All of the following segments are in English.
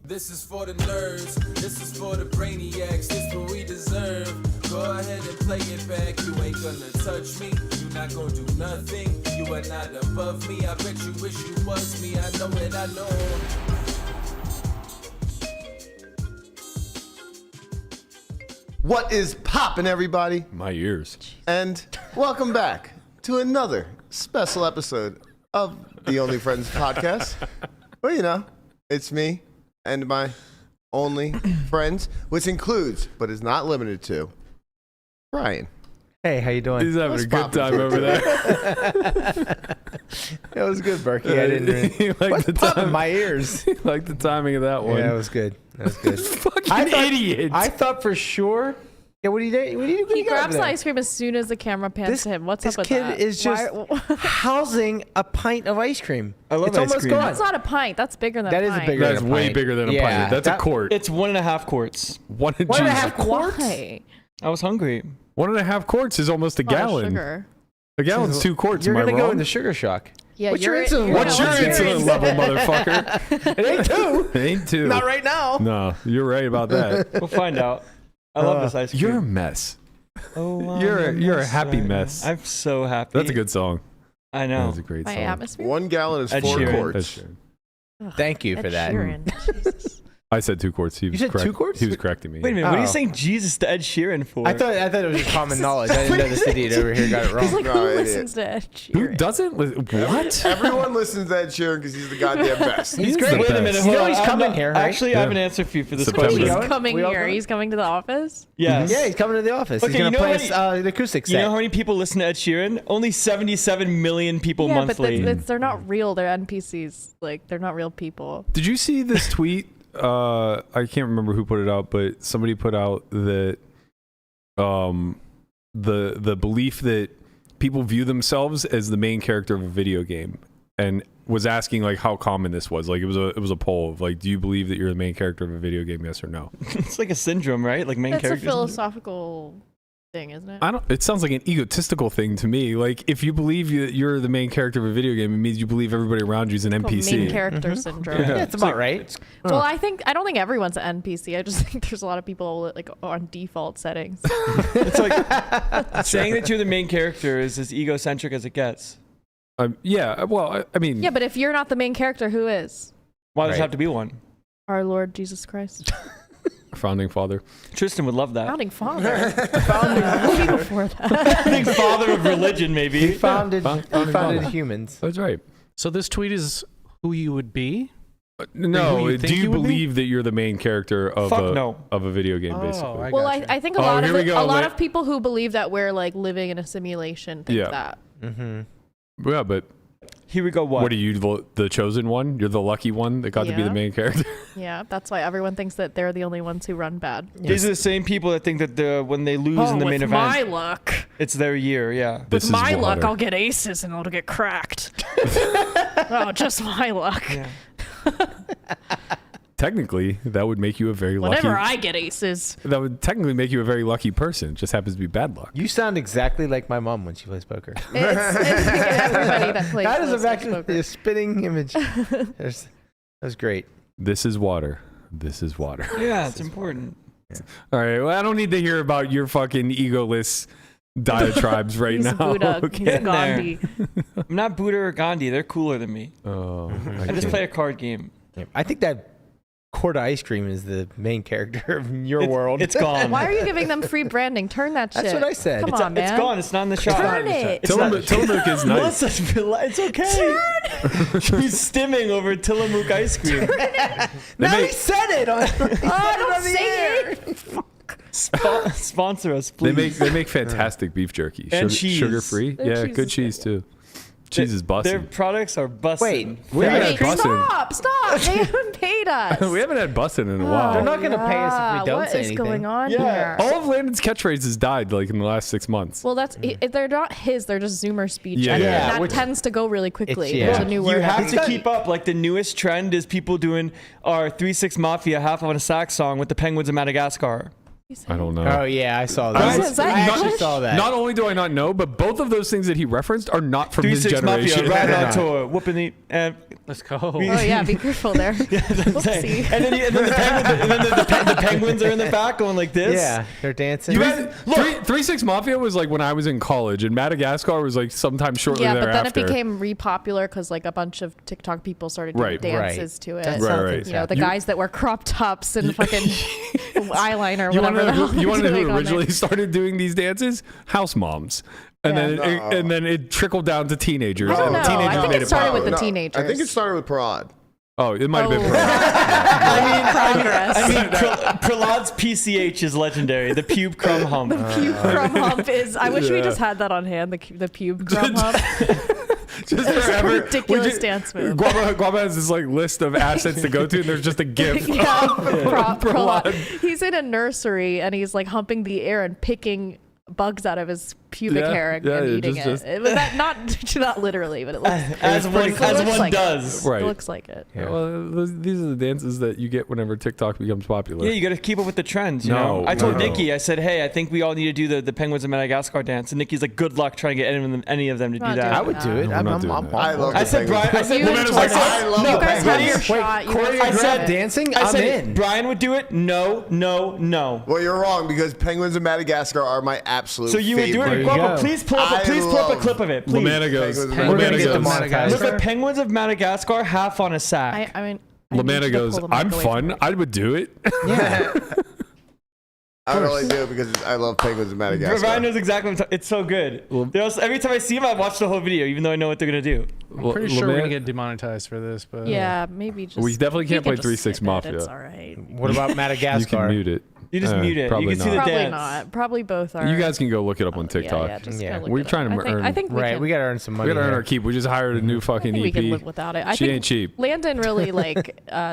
This is for the nerds, this is for the brainiacs, this what we deserve. Go ahead and play it back, you ain't gonna touch me, you not gonna do nothing, you are not above me, I bet you wish you was me, I know it, I know. What is poppin', everybody? My ears. And welcome back to another special episode of the Only Friends podcast. Well, you know, it's me and my only friends, which includes, but is not limited to, Ryan. Hey, how you doing? He's having What's a good poppin', time over there. It was good, Berkey. I didn't really... He liked What's the popping time. my ears? He liked the timing of that one. Yeah, that was good. That was good. Fucking idiot. I thought for sure... Yeah, what do you do? What do you do? He grabs the ice cream as soon as the camera pans to him. What's up with that? This kid is just housing a pint of ice cream. I love it's ice almost cream. gone. That's not a pint. That's bigger than That a is pint. bigger That's than a way pint. bigger than a Yeah, pint. That's a quart. It's 1.5 quarts. One and 1.5 quarts? Why? I was hungry. 1.5 quarts is almost a A lot of gallon. sugar. A gallon's 2 quarts. You're Am I going to go wrong? into sugar shock. Yeah, What's your you're- insulin? you're What's your gonna- insulin level, motherfucker? It ain't two. It ain't 2. Not right now. No, you're right about that. We'll find out. I love this ice cream. You're a mess. Oh, You're a happy mess. I'm so happy. That's a good song. I know. That's a great My song. atmosphere. 1 gallon is Ed 4 Sheeran. quarts. That's true. Thank you for Ed that. Sheeran. Jesus. I said 2 quarts. He was said 2 correct. quarts? He was correcting me. Wait a minute. What are Oh. you saying Jesus to Ed Sheeran for? I thought it was just common knowledge. I didn't know this idiot over here got it He's wrong. like, No, who idiot. listens to Ed Sheeran? Who doesn't? What? Everyone listens to Ed Sheeran because he's the goddamn best. He's He's great. the Wait a best. minute. You Hold know on. he's I'm coming not- here, right? Actually, I have an Yeah. answer for you for this September. question. He's going? coming We all here. going? He's coming to the office. Yes. Yeah, he's coming to the office. Okay, he's going you to know play how us the acoustic set. You know how many people listen to Ed Sheeran? Only 77 million people Yeah, monthly. but they're not real. They're NPCs. Like, they're not real people. Did you see this tweet? I can't remember who put it out, but somebody put out that the belief that people view themselves as the main character of a video game, and was asking like how common this was. Like it was a poll of like, do you believe that you're the main character of a video game? Yes or no? It's like a syndrome, right? Like main That's a characters. philosophical thing, isn't it? It sounds like an egotistical thing to me. Like if you believe you're the main character of a video game, it means you believe everybody around you is an Called NPC. Main character syndrome. Yeah. Yeah, it's about right. Well, I don't think everyone's an NPC. I just think there's a lot of people like on default settings. It's like saying that you're the main character is as egocentric as it gets. Yeah. Well, I mean, Yeah, but if you're not the main character, who is? Why does Right. it have to be one? Our Lord Jesus Christ. founding father. Tristan would love that. Founding father. Founding before that. Founding father of religion, maybe. He founded father. humans. That's right. So this tweet is who you would be? No, who you think do you you would be? believe that you're the main character of Fuck no. of a video game, Oh, basically? Well, gotcha. I think Oh, a lot here we go, a lot Lit. of people who believe that we're like living in a simulation think Yeah. that. Mm-hmm. Yeah, but Here we go. what are you, the chosen one? You're the lucky one that got to be Yeah. the main character? Yeah, that's why everyone thinks that they're the only ones who run bad. These are the same people that think that when they lose in the main with event, my luck. it's their year. Yeah. This With my is luck, water. I'll get aces and it'll get cracked. Oh, just my luck. Yeah. Technically, that would make you a very Whenever lucky. I get aces. That would technically make you a very lucky person. It just happens to be bad luck. You sound exactly like my mom when she plays poker. It's everybody that plays That is those actually poker. a spinning image. That's great. This is water. This is water. Yeah, it's important. All right. Well, I don't need to hear about your fucking egoless diatribes right He's now. Buddha. Okay. He's Getting there. Gandhi. I'm not Buddha or Gandhi. They're cooler than me. Oh, I just play a card game. I think that quart of ice cream is the main character of your world. It's gone. Why are you giving them free branding? Turn that shit. That's what I said. Come It's, on, man. it's gone. It's not in the shop. Turn it. Tillamook is nice. It's okay. She's stimming over Tillamook ice cream. Now make- he said it. Oh, don't say it. Sponsor us, please. They make fantastic beef jerky. And cheese. Sugar free. Their Yeah, cheese good is cheese good. too. Cheese is Their busting. products are busting. Wait, We haven't Hey, had busting. stop. They haven't paid us. We haven't had busting in a Oh, while. They're not gonna pay us if we don't what say is anything. going on Yeah. here? All of Landon's catchphrases died like in the last 6 months. Well, that's they're not his. They're just Zoomer speech. Yeah, and yeah. that Which- tends to go really quickly. It's- yeah. There's a new word. You have every to day. keep up. Like the newest trend is people doing our 3-6 Mafia half on a sax song with the Penguins of Madagascar. I don't know. Oh yeah, I saw I that. was- Is that I actually English? saw that. Not only do I not know, but both of those things that he referenced are not from his 3-6 Mafia, generation. Ride They're on not. Tour, whooping the Let's go. Oh yeah, be careful there. Whoopsie. And then the penguins are in the back going like this. Yeah, they're dancing. You guys, 3-6 Mafia was like when I was in college, and Madagascar was like sometime shortly Yeah, thereafter. but then it became re-popular because like a bunch of TikTok people started doing Right. dances to it. That's Right, something right. You know, the happening. guys that wear crop tops and fucking eyeliner, You whatever the hell want to they're know doing who on originally there. started doing these dances? House moms. And Yeah. then it trickled down to teenagers. I don't know. and teenagers I think made it started with the No, teenagers. I think it started with Parad. Oh, it might have been. Progress. I mean, Prahlad's PCH is legendary. The pube crumb hump. Pube crumb hump is. I wish we just had that on hand. The pube crumb hump. Just It's a forever. ridiculous dance move. Guava has this like list of assets to go to, and there's just a GIF. Yeah, Prahlad. Prahlad. He's in a nursery and he's like humping the air and picking bugs out of his pubic hair and eating it. It was not literally, but it looks As one like does. Right. It looks like it. Yeah. Well, these are the dances that you get whenever TikTok becomes popular. Yeah, you got to keep up with the trends. You No, know? I told no. Nikki, I said, hey, I think we all need to do the Penguins of Madagascar dance. And Nikki's like, good luck trying to get any of them to do Not that. I would do it. No, we're I'm, not I'm, doing I'm, that. I love I the said, Penguins. Brian. I said, You and Lamanna's like, Torres, I love you the guys had your Penguins. shot. You guys I had said- it. dancing. I I'm said in. Brian would do it. No. Well, you're wrong because Penguins of Madagascar are my absolute So you would do favorite. it. you Guava, go. please pull up a clip of it. Please. Lamana goes. Penguins of We're gonna get Lamana goes. demonetized. Look at Penguins of Madagascar half on a sack. I mean, I need you Lamana to goes. pull the mic I'm away from fun. me. I would do it. Yeah. I only do it because I love Penguins of Madagascar. Brian knows exactly what it's so good. Every time I see him, I watch the whole video, even though I know what they're going to do. I'm pretty sure we're Lamana- gonna get demonetized for this, but Yeah, maybe just. We definitely can't can play just 3-6 skip it, Mafia. It's all right. What about You can Madagascar? mute it. You just mute it. Probably You can see the not. Probably dance. not. Probably both are. You guys can go look it up on TikTok. Yeah, just Yeah. kinda look We're it up. trying to I think, earn- I think we Right, can, we gotta earn some money. We gotta earn here. our keep. We just hired a new fucking I think we EP. can live without it. I She think ain't cheap. Landon really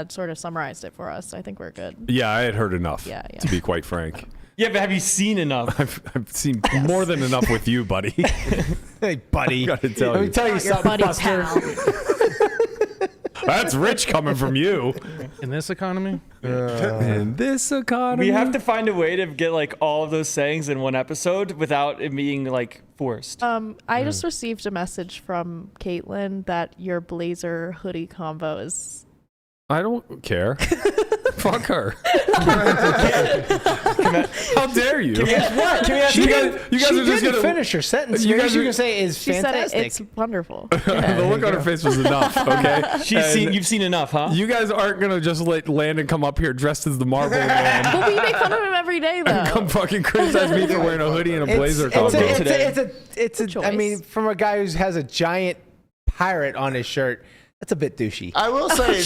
sort of summarized it for us. I think we're good. Yeah, I had heard enough. Yeah, yeah. To be quite frank, Yeah, but have you seen enough? I've seen more than enough with you, buddy. Hey, buddy. Gotta tell Let you. me tell you Not your something, buddy Buster. pal. That's rich coming from you. in this economy, In this economy, We have to find a way to get like all of those sayings in one episode without it being like forced. I just received a message from Caitlin that your blazer hoodie combo is. I don't care. Fuck her. How dare you? Can we ask You guys She are just didn't gonna finish her sentence. You Maybe guys she are- can say is She fantastic. said it's wonderful. the look on her face was enough. Okay. And You've seen enough, huh? You guys aren't gonna just let Landon come up here dressed as the Marvel Man But we make fun of him every day, though. come fucking criticize me for wearing a hoodie and a blazer combo. It's a Choice. I mean, from a guy who has a giant pirate on his shirt, that's a bit douchey. I will say,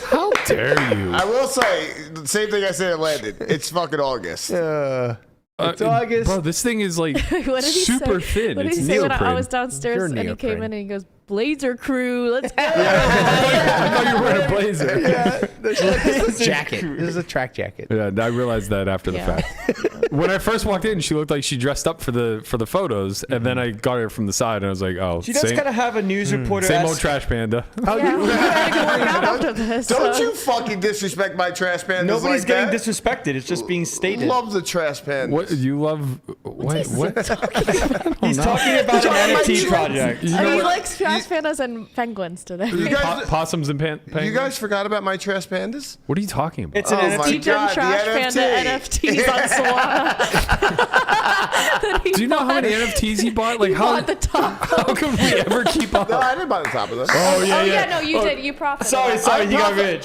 How dare you? I will say the same thing I said to Landon. It's fucking August. It's August. Bro, this thing is like What did he super say? thin. What did It's he say when I neoprene. was downstairs You're and he came neoprene. in and he goes, "Blazer crew, let's go." I thought you were wearing a blazer. This is a jacket. This is a track jacket. Yeah, I realized that after the Yeah. fact. When I first walked in, she looked like she dressed up for the photos, and then I got her from the side, and I was like, "Oh, She does same, kind of have a news reporter. same old trash panda." Yeah, we gotta go work out after this. Don't so- you fucking disrespect my trash pandas Nobody's like getting that. disrespected. It's just being stated. Love the trash pandas. What you love? Wait, what? He's talking about an NFT project. You I know mean, he what? likes trash pandas and penguins today. You guys, Possums and penguins. you guys forgot about my trash pandas? What are you talking about? It's an Oh NFT. my Degen God, the Trash Panda NFT. NFTs on Solana. Do you know how many NFTs he bought? Like how? Bought the top. How can we ever keep up? No, I didn't buy the top of them. Oh yeah. No, you did. You profited. Sorry, you got rich.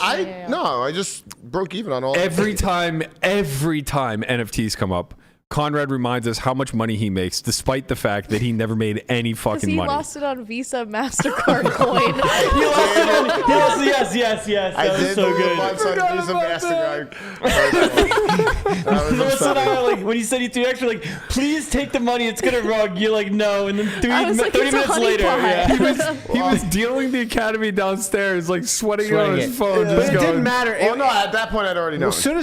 No, I just broke even on all. Every time NFTs come up, Conrad reminds us how much money he makes, despite the fact that he never made any Because fucking he money. lost it on Visa, MasterCard coin. Yes. I That was did so move good. on some Visa MasterCard. That was Melissa and I upsetting. were like, when you said you threw extra, like, please take the money, it's gonna rug. You're like, no. And then I was like, 30 it's a minutes honey later, pot. yeah. He was dealing the academy downstairs, like sweating on Sweating his it. phone. But Just it going, didn't matter. Well, no, at that point I'd already known. As soon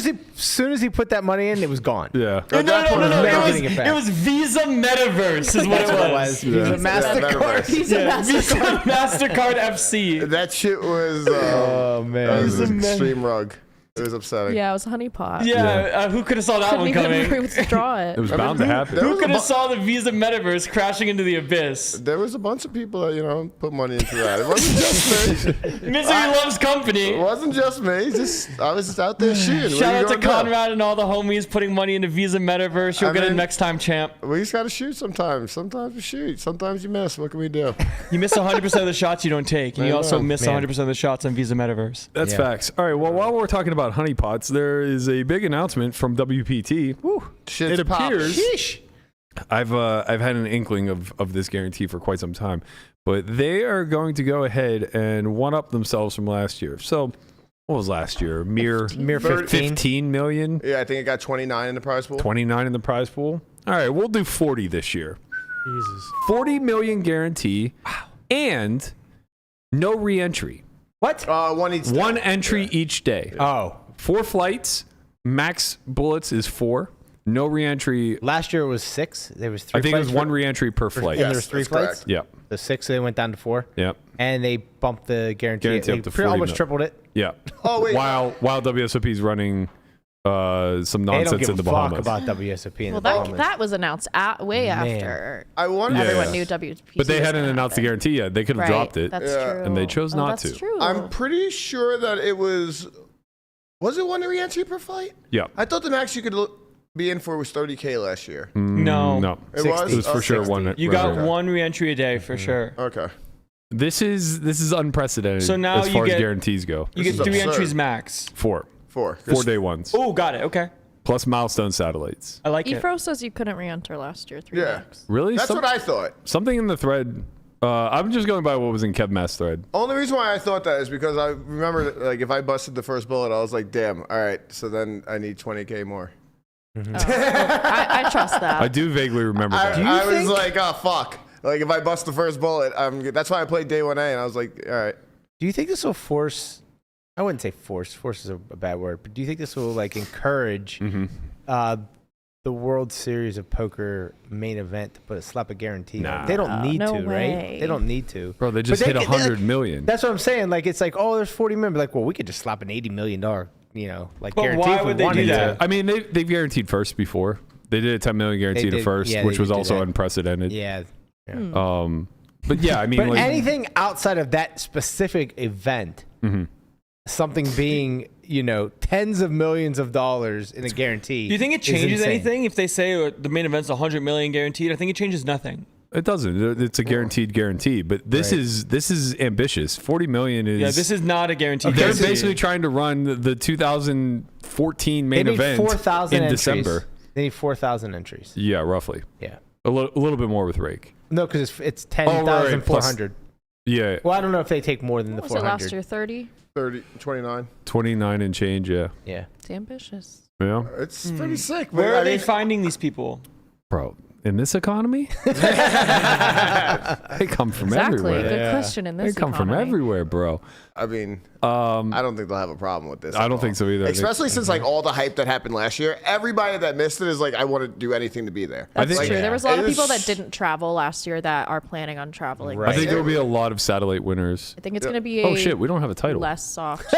as he put that money in, it was gone. Yeah. At that point, no, I was getting it back. It was Visa Metaverse, is what That's what it was. it It was was. a MasterCard. Metaverse. Visa, Yeah, Visa MasterCard. MasterCard FC. That shit was. Oh That man. was an extreme rug. It was upsetting. Yeah, it was honey pot. Yeah, who could have saw that Couldn't one even coming? withdraw it. It was bound to happen. there Who was a could have bu- saw the Visa Metaverse crashing into the abyss? There was a bunch of people that, put money into that. It wasn't just me. Misery loves company. It wasn't just me. I was just out there shooting. Shout out What are to you gonna do? Conrad and all the homies putting money into Visa Metaverse. You'll I get it mean- next time, champ. We just got to shoot sometimes. Sometimes we shoot. Sometimes you miss. What can we do? You miss 100% of the shots you don't take, and I you also know, miss man. 100% of the shots on Visa Metaverse. That's facts. All right. Well, while we're talking about honeypots, there is a big announcement from WPT. Shit's It popped. appears. I've had an inkling of this guarantee for quite some time, but they are going to go ahead and one up themselves from last year. So, what was last year? Mere 15 million, Yeah, I think it got 29 in the prize pool. 29 in the prize pool. All right, we'll do 40 this year. Jesus. 40 million guarantee, and no re-entry. What? One each. One day. entry each day. Oh, 4 flights. Max bullets is 4. No re-entry. last year it was 6. There was 3. I think it was flights one re-entry per flight. And there Yes, was 3 that's flights. correct. Yep. The 6 they went down to 4, Yep. and they bumped the guarantee. Guarantee They up to pretty 40 almost mil. tripled it. Yeah. Oh, wait. While WSOP's running some They don't nonsense give in the a fuck Bahamas. about WSOP in Well, the Bahamas. that was announced way Man. after I wonder. Yeah. everyone knew WPT. But they was hadn't gonna announced the happen. guarantee yet. They could have Right, dropped it. That's Yeah. true. And they chose not that's to. True. I'm pretty sure that it was. Was it one re-entry per flight? Yeah. I thought the max you could be in for was 30K last year. No. No. It was. It was for sure 60. one. You got right. one re-entry a day for sure. Okay. This is unprecedented So now as you far as get- guarantees go. You This get is 3 absurd. entries max. 4 4 day ones. Oh, got it. Okay. Plus milestone satellites. I like it. Efro says you couldn't re-enter last year. 3 Yeah. max. Really? That's what I thought. Something in the thread. I'm just going by what was in Kevma's thread. Only reason why I thought that is because I remember, like, if I busted the first bullet, I was like, damn, all right, so then I need 20K more. I trust that. I do vaguely remember that. I was like, oh, fuck. Like, if I bust the first bullet, I'm good. That's why I played day 1A, and I was like, all right. Do you think this will force? I wouldn't say force. Force is a bad word. But do you think this will encourage the World Series of Poker main event to put a slap a guarantee? Nah. on? They don't need No to, way. right? They don't need to. Bro, they just But hit they- 100 million. That's what I'm saying. Like it's like, oh, there's 40 million. Like, well, we could just slap an $80 million, But guarantee. why if we would they do wanted to. that? I mean, they've guaranteed first before. They did a 10 million guarantee They to first, did- yeah, which they was did do also that. unprecedented. Yeah. But yeah, I mean, But like, anything outside of that specific event, something being, tens of millions of dollars in a guarantee. Do you think it is changes insane. anything if they say the main event's 100 million guaranteed? I think it changes nothing. it doesn't. It's a guaranteed guarantee. But this Right. is ambitious. 40 million is. Yeah, this is not a guaranteed They're guarantee. basically trying to run the 2014 They main need event 4,000 in entries. December. They need 4,000 entries. Yeah, roughly. Yeah. A little bit more with Rake. No, because it's Oh, right, 10,400. Yeah, Well, I don't know if they take more than the What was it 400. last year? 30. 30, 29. 29 and change. Yeah, Yeah. It's ambitious. yeah, It's pretty sick. Where but are I they mean, finding these people? bro. In this economy, they come from Exactly. everywhere. Good question in this They come from economy. everywhere, bro. I mean, I don't think they'll have a problem with this. I at don't all. think so either. I think- Especially since like all the hype that happened last year, everybody that missed it is like, I want to do anything to be there. I That's think- true. There was a lot of It people is- that didn't travel last year that are planning on traveling. Right. I think there will be a lot of satellite winners. I think it's going to be Oh shit, we don't have a title. less soft.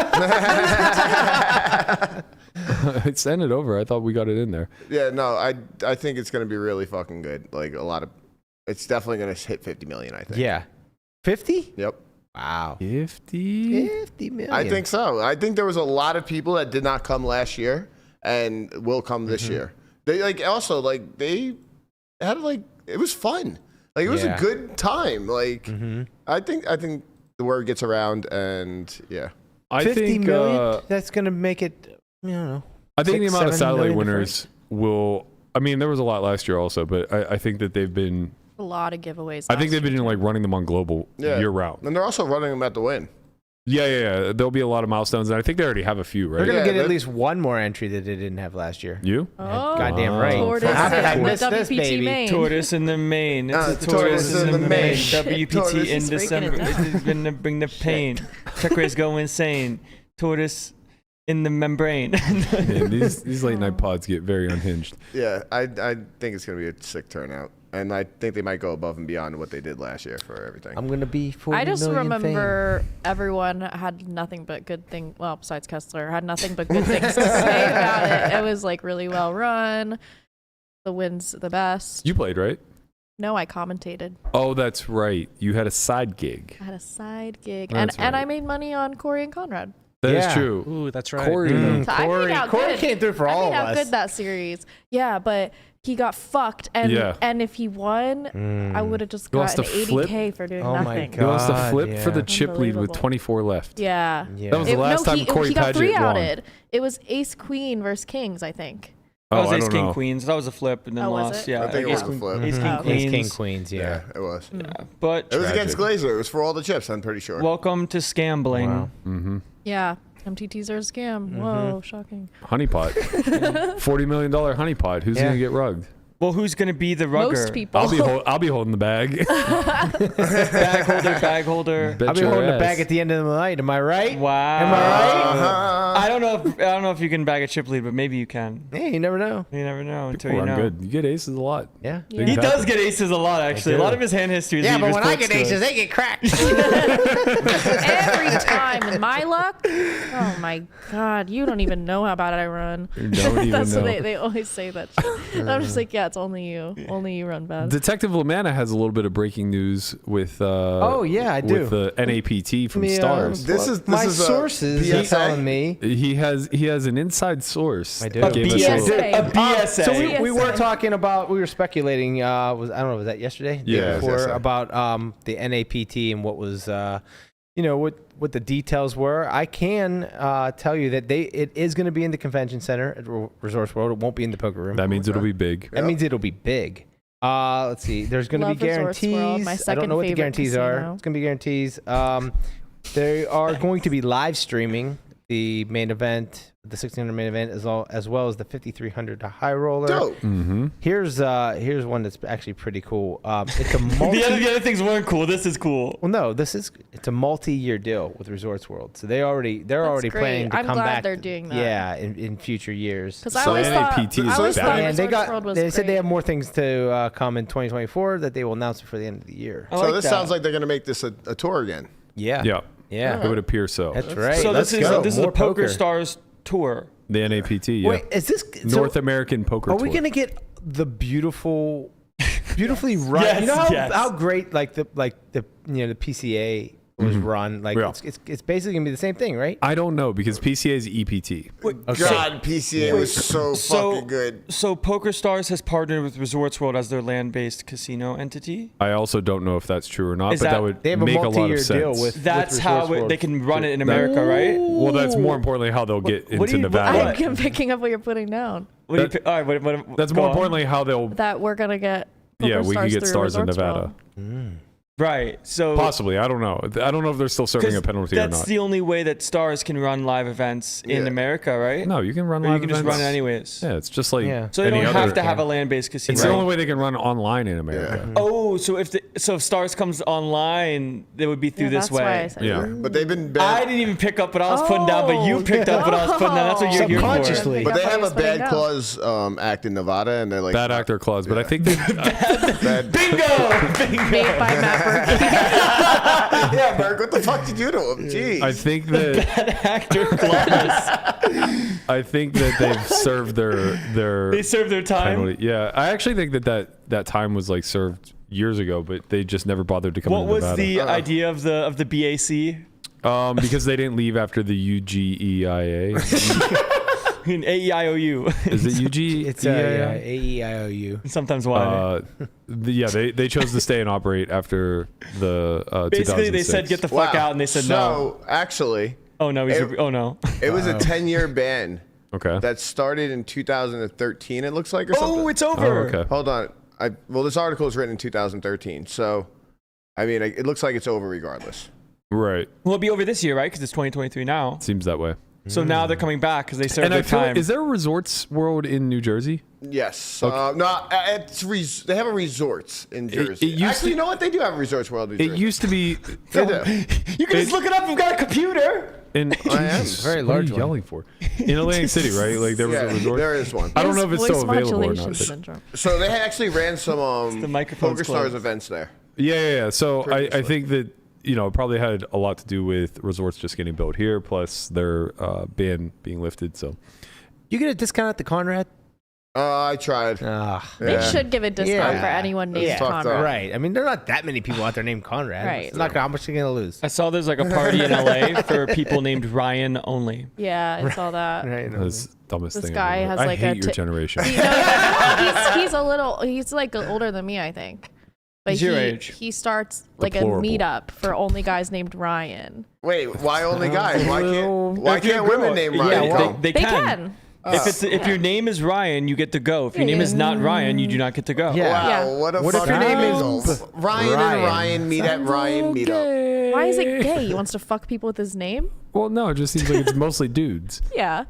Send it over. I thought we got it in there. Yeah, no, I think it's going to be really fucking good. Like it's definitely going to hit 50 million, I think. Yeah. 50? Yep. Wow. 50. 50 million. I think so. I think there was a lot of people that did not come last year and will come this year. They they had it was fun. Like it was Yeah. a good time. Like I think the word gets around and yeah. I 50 think million? That's going to make it, I don't know. I think the 6, amount of 7 satellite million winners will. I mean, there was a lot last year also, but I think that they've been. A lot of giveaways. I think last they've been year. like running them on global year round. And they're also running them at the Wynn. Yeah. There'll be a lot of milestones, and I think they already have a few, They're right? going to Yeah, get at that- least one more entry that they didn't have last year. You? Oh, Goddamn right. Tortoise How could I in miss the this, WPT baby? main. Tortoise in the main. It's It's a tortoise in the main. Shit, WPT tortoise in is freaking December. it down. It's gonna bring the pain. Check raise go insane. Tortoise in the membrane. Man, these late night pods get very unhinged. Yeah, I think it's gonna be a sick turnout. and I think they might go above and beyond what they did last year for everything. I'm gonna be 40 I just million remember everyone had nothing but good thing. Well, besides Kessler, had nothing but good things to say about it. It was like really well run. The Wynn's the best. You played, right? No, I commentated. Oh, that's right. You had a side gig. I had a side gig, That's and right. I made money on Corey and Conrad. That is Yeah. true. Ooh, that's right. Corey. So I made out Corey good. came through for all I made of out us. good that series. Yeah, but he got fucked, and Yeah. and if he won, I would have just He wants gotten to flip? 80K for doing Oh my nothing. He wants to God, flip for the yeah. chip lead with Unbelievable. 24 left. Yeah. Yeah. That was the last time Corey he got Paget won. 3-outed. It was Ace Queen versus Kings, I think. That was I Ace don't King know. Queens. That was a flip and then Oh, was lost. it? Yeah, I think it Ace was a flip. Ace King Oh, okay. Queens. Ace King Queens, yeah. Yeah, it was. Yeah, but It was against Tragic. Glazer. It was for all the chips, I'm pretty sure. welcome to Scambling. Wow. Mm-hmm. Yeah. MTTs are a scam. Whoa, shocking. Honeypot. $40 million honeypot. Who's Yeah. going to get rugged? Well, who's gonna be the rugger? Most people. I'll be holding the bag. Bag holder. Bet I'll be your holding the ass. bag at the end of the night. Am I right? Wow. Am I right? Uh-huh. I don't know if you can bag a chip lead, but maybe you can. Hey, you never know. You never know until People you are know. good. You get aces a lot. Yeah. Yeah. He Big does bet. get aces a lot, actually. A do. lot of his hand history is Yeah, he but when I reports get to us. aces, they get cracked. Every time with my luck. Oh my God. You don't even know how bad I run. You don't even That's know. what they always say that shit. I'm just like, yeah, it's only you. Only you run bad. Detective Lamana has a little bit of breaking news with Oh, yeah, I do. with the NAPT from Me, Stars. This is my a sources PSA? are telling me. He has an inside source. I do. that A gave us BSA. a little- A BSA. So we were PSA. talking about, we were speculating, I don't know, was that yesterday? The Yeah, day it was before, yesterday. about the NAPT and what was, what the details were. I can tell you that it is going to be in the convention center at Resorts World. It won't be in the poker room. that means it'll be big. That means it'll be big. Let's see. There's going to be Love Resorts guarantees. World, my I don't second know what the favorite guarantees are. casino. It's going to be guarantees. They are going to be live streaming the main event, the 1600 main event, as well as the 5300 high roller. Dope. Mm-hmm. Here's one that's actually pretty cool. It's a multi. the other things weren't cool. This is cool. Well, no, it's a multi-year deal with Resorts World, so they're already great. planning to I'm come glad back. they're doing that. Yeah, in future years. Because I So always thought, NAPT is I always back. thought And Resorts World was they said they great. have more things to come in 2024 that they will announce before the end of the year. I So like this that. sounds like they're going to make this a tour again. Yeah. Yeah. It would appear so. That's right. So Let's this is go. this is More a Poker Stars tour. The NAPT, yeah. Wait, is this North American Poker Are Tour. we gonna get the beautifully run? Yes, you know yes. how great the PCA was run. Like Yeah. it's basically gonna be the same thing, right? I don't know because PCA is EPT. God, PCA was so fucking good. So Poker Stars has partnered with Resorts World as their land-based casino entity. I also don't know if that's true or not, Is but that that- would They have a make a lot multi-year of sense. deal with. That's with how Resorts World. they can run it in America, right? Well, that's more importantly how they'll get what into do you- Nevada. what- I'm picking up what you're putting down. What do you pick? All right, That's go more on. importantly how they'll. That we're gonna get. Poker Yeah, we stars could get through stars in Resorts Nevada. World. Right. So Possibly, I don't know. I don't know if they're still serving 'cause a penalty or that's not. the only way that Stars can run live events in Yeah. America, right? No, you can run Or live you can just events. run it anyways. Yeah, it's just like Yeah. So they any don't other. have to have a land-based casino. It's the only way they can run online in America. Oh, so if Stars comes online, it would be through Yeah, this that's why I way. said Yeah. But they've been I bad. didn't even pick up what I was putting down, but you picked up what I was putting down. That's what you're here for. Subconsciously. But they have a That's what I was bad clause act in Nevada, and they're like Bad actor clause, but I think that bad. Bingo! Made by Matt Berkey. Yeah, Berk, what the fuck did you do to him? Jeez. I think that Actor clause. I think that they've served their They serve their time. penalty. Yeah, I actually think that time was like served years ago, but they just never bothered to come What into was Nevada. the idea of the BAC? Because they didn't leave after the UGEIA. In AEIOU. Is it UGEIA? It's AEIOU. Sometimes why? They chose to stay and operate after the Basically, they 2006. said get the fuck out, and they said no. So actually, Oh no, oh no. it was a 10-year ban Okay. that started in 2013. It looks like, or something. Oh, it's Oh, over. okay. Hold on. Well, this article is written in 2013, so I mean, it looks like it's over regardless. Right. Well, it'll be over this year, right? Because it's 2023 now. Seems that way. So now they're coming back because they served And their I feel time. is there a resorts world in New Jersey? Yes. Okay. No, they have a resorts in Jersey. it used Actually, to- you know what? They do have a resorts world in Jersey. It used to be. They do. You can just look it up. You've got a computer. In, I am. Jesus, Very what are large you one. yelling for? In Atlantic City, right? Like there was Yeah, a resort. there is one. I don't know if it's Voice still available or modulation not. but- syndrome. So they actually ran some the microphone's Poker Stars closed. events there. Yeah. So I Previously. think that it probably had a lot to do with resorts just getting built here, plus their ban being lifted. So You get a discount at the Conrad? I tried. They Yeah. should give a discount Yeah. for anyone named Yeah. Fucked up. Conrad. Right. I mean, there are not that many people out there named Conrad. Right. It's not how much are you going to lose? I saw there's like a party in LA for people named Ryan only. Yeah, I saw that. Right. that's the dumbest This thing. guy I've ever has, heard. like, I a hate your ti- generation. He's like older than me, I think. But He's your age. he starts like Deplorable. a meetup for only guys named Ryan. Wait, why only guys? Why If you're can't a girl- women name yeah, Ryan? well, come? they They can. can. If your name is Ryan, you get to go. If your name is not Ryan, you do not get to go. Yeah. Wow, Yeah. what a What if your fucking name is angle. Ryan and Ryan? Ryan meet at Ryan meetup. Why is it gay? He wants to fuck people with his name? Well, no, it just seems like it's mostly dudes. Yeah.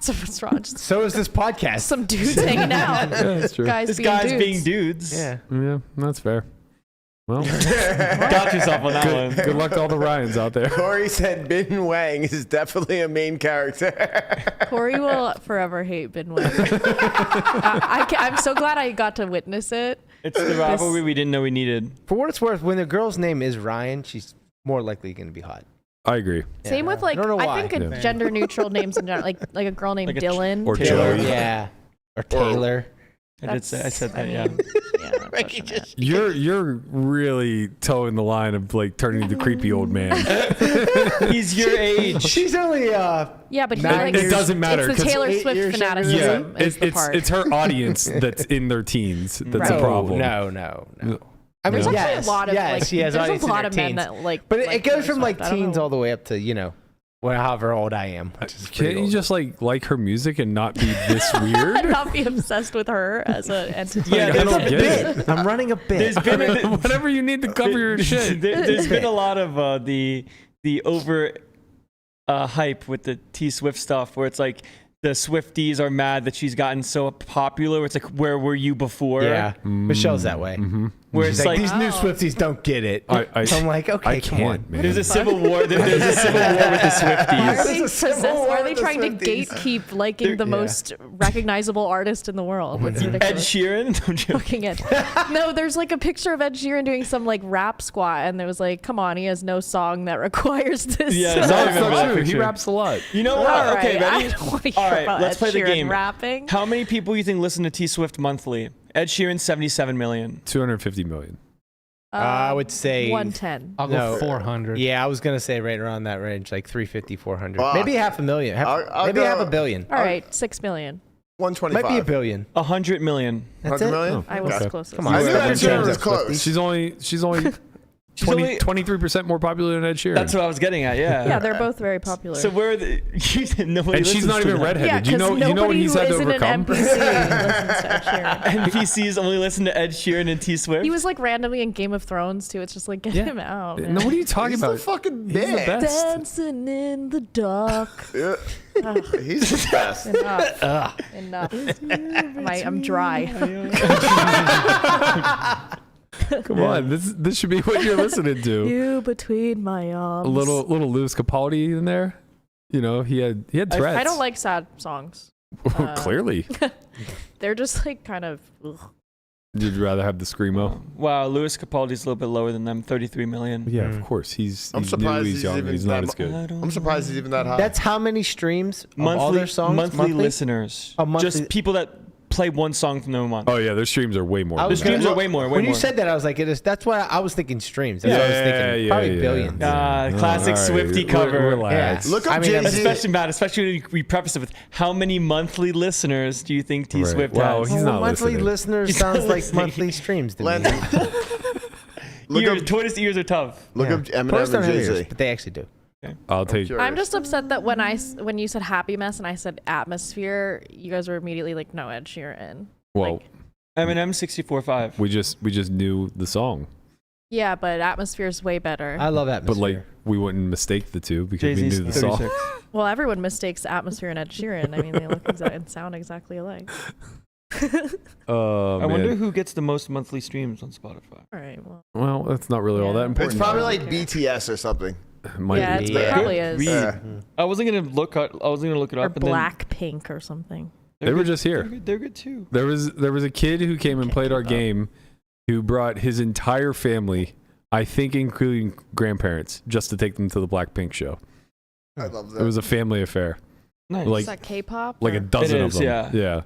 So what's wrong? Just So is this podcast. some dudes hanging out. Yeah, that's true. Guys This being guy's dudes. being dudes. Yeah. Yeah, that's fair. Well, Got yourself on that one. good luck to all the Ryans out there. Corey said Bin Wang is definitely a main character. Corey will forever hate Bin Wang. I'm so glad I got to witness it. It's the rivalry we didn't know we needed. For what it's worth, when a girl's name is Ryan, she's more likely going to be hot. I agree. Same with like I don't know why. I think Yeah. gender neutral names in general, like a girl named Like a Dylan. Or Taylor. Joey. Yeah. Or Taylor. I said that, yeah. Yeah, I'm pushing it. You're really towing the line of like turning into creepy old man. He's your age. She's only Yeah, but he Nine like It doesn't matter. It's the 'cause- Taylor 8 Swift years younger. fanaticism is the it's part. it's her audience that's in their teens. That's Right. a problem. No. I mean, There's yes, actually a lot of yes, like she has there's audience a in lot their of men teens. that like But it like goes Taylor from like Swift. I don't teens know. all the way up to, however old I am. Which is pretty Can't you old. just like her music and not be this weird? not be obsessed with her as an entity. Yeah, I there's don't a get bit. it. I'm running a bit. There's been Whatever you need to cover your shit. There's been a lot of the over hype with the T Swift stuff, where it's like the Swifties are mad that she's gotten so popular. It's like, where were you before? Yeah, Michelle's that way. Where She's it's like, like these new Swifties don't get it. I- So I'm like, okay, I come can't, on. man. there's a civil war. There's a civil war with the Why are Swifties. they There's a civil possessed? war Why are they with the trying to Swifties. gatekeep liking the most recognizable artist in the world? It's Ed ridiculous. Sheeran. I'm joking. Fucking it. No, there's like a picture of Ed Sheeran doing some like rap squat, and there was like, come on, he has no song that requires this. Yeah, No, it's not it's even not about true. He picture. raps a lot. You know All what? right, Okay, ready? I don't want to hear All right, about let's Ed play the Sheeran game. rapping. How many people you think listen to T Swift monthly? Ed Sheeran, 77 million. 250 million. I would say 110. I'll No. go 400. Yeah, I was gonna say right around that range, like 350, 400, Fuck. maybe half a million, I'll maybe go- half a billion. All right, 6 million. 125. Might be a billion. 100 million. That's 100 it. million? I was Okay. closest. Come on. I knew Step Ed in Sheeran terms was of close. She's only She's 20, only- 23% more popular than Ed Sheeran. That's what I was getting at, yeah. Yeah, they're both very popular. So where are the... nobody and she's listens not to even that. redheaded. yeah, you know nobody what he's who had to isn't overcome? an NPC listens to Ed Sheeran. NPCs only listen to Ed Sheeran and T Swift. He was like randomly in Game of Thrones too. It's just like get Yeah. him out. No, Man. what are you talking He's about? the fucking He's the man. best. Dancing in the dark. Yeah. Ugh, He's the best. enough. I'm dry. Come on, this should be what you're listening to. You between my arms. A little Lewis Capaldi in there. You know, he had threats. I don't like sad songs. Clearly, They're just like kind of. Ugh. you'd rather have the screamo. Wow, Louis Capaldi's a little bit lower than them, 33 million. Yeah, of course. He's I'm new, surprised he's he's young, even he's not that as good. I'm surprised he's even that high. That's how many streams of all Monthly, their songs? monthly listeners. Oh, monthly- Just people that play one song from them a month. Oh yeah, their streams are way more. I than the was that. streams gonna- are way more. When you said that, I was like, that's why I was thinking streams. That's what I was thinking. Probably billions. Classic Swiftie cover. Relax. Yeah. Look up I mean, Jay-Z. Especially, Matt, especially when we preface it with how many monthly listeners do you think T Right. Swift Wow, has? he's not monthly listening. listeners He's sounds not like listening. monthly streams to me. Landon. Look Ears, up, tortoise ears are tough. look Yeah. up Toys Eminem don't and have Jay-Z. ears, but they actually do. I'll take. Curious. I'm just upset that when you said Happy Mess and I said Atmosphere, you guys were immediately like, no, Ed Sheeran. Well, Like, Eminem 64.5. we just knew the song. Yeah, but Atmosphere is way better. I love But Atmosphere. like, we wouldn't mistake the two because we Jay-Z's knew the song. 36. Well, everyone mistakes Atmosphere and Ed Sheeran. I mean, they look and sound exactly alike. Oh, I wonder man. who gets the most monthly streams on Spotify. All right. Well, Well, that's not really all that Yeah. important. It's probably like Okay. BTS or something. Might yeah, be. it probably is. Read. Yeah. I wasn't gonna look it Or up. And then Blackpink or something. They were just here. They're good too. There was a kid who came and played our game who brought his entire family, I think including grandparents, just to take them to the Blackpink show. I love that. It was a family affair. Nice. Like- Is that K-pop? Like a or- dozen It of is, them. yeah. Yeah.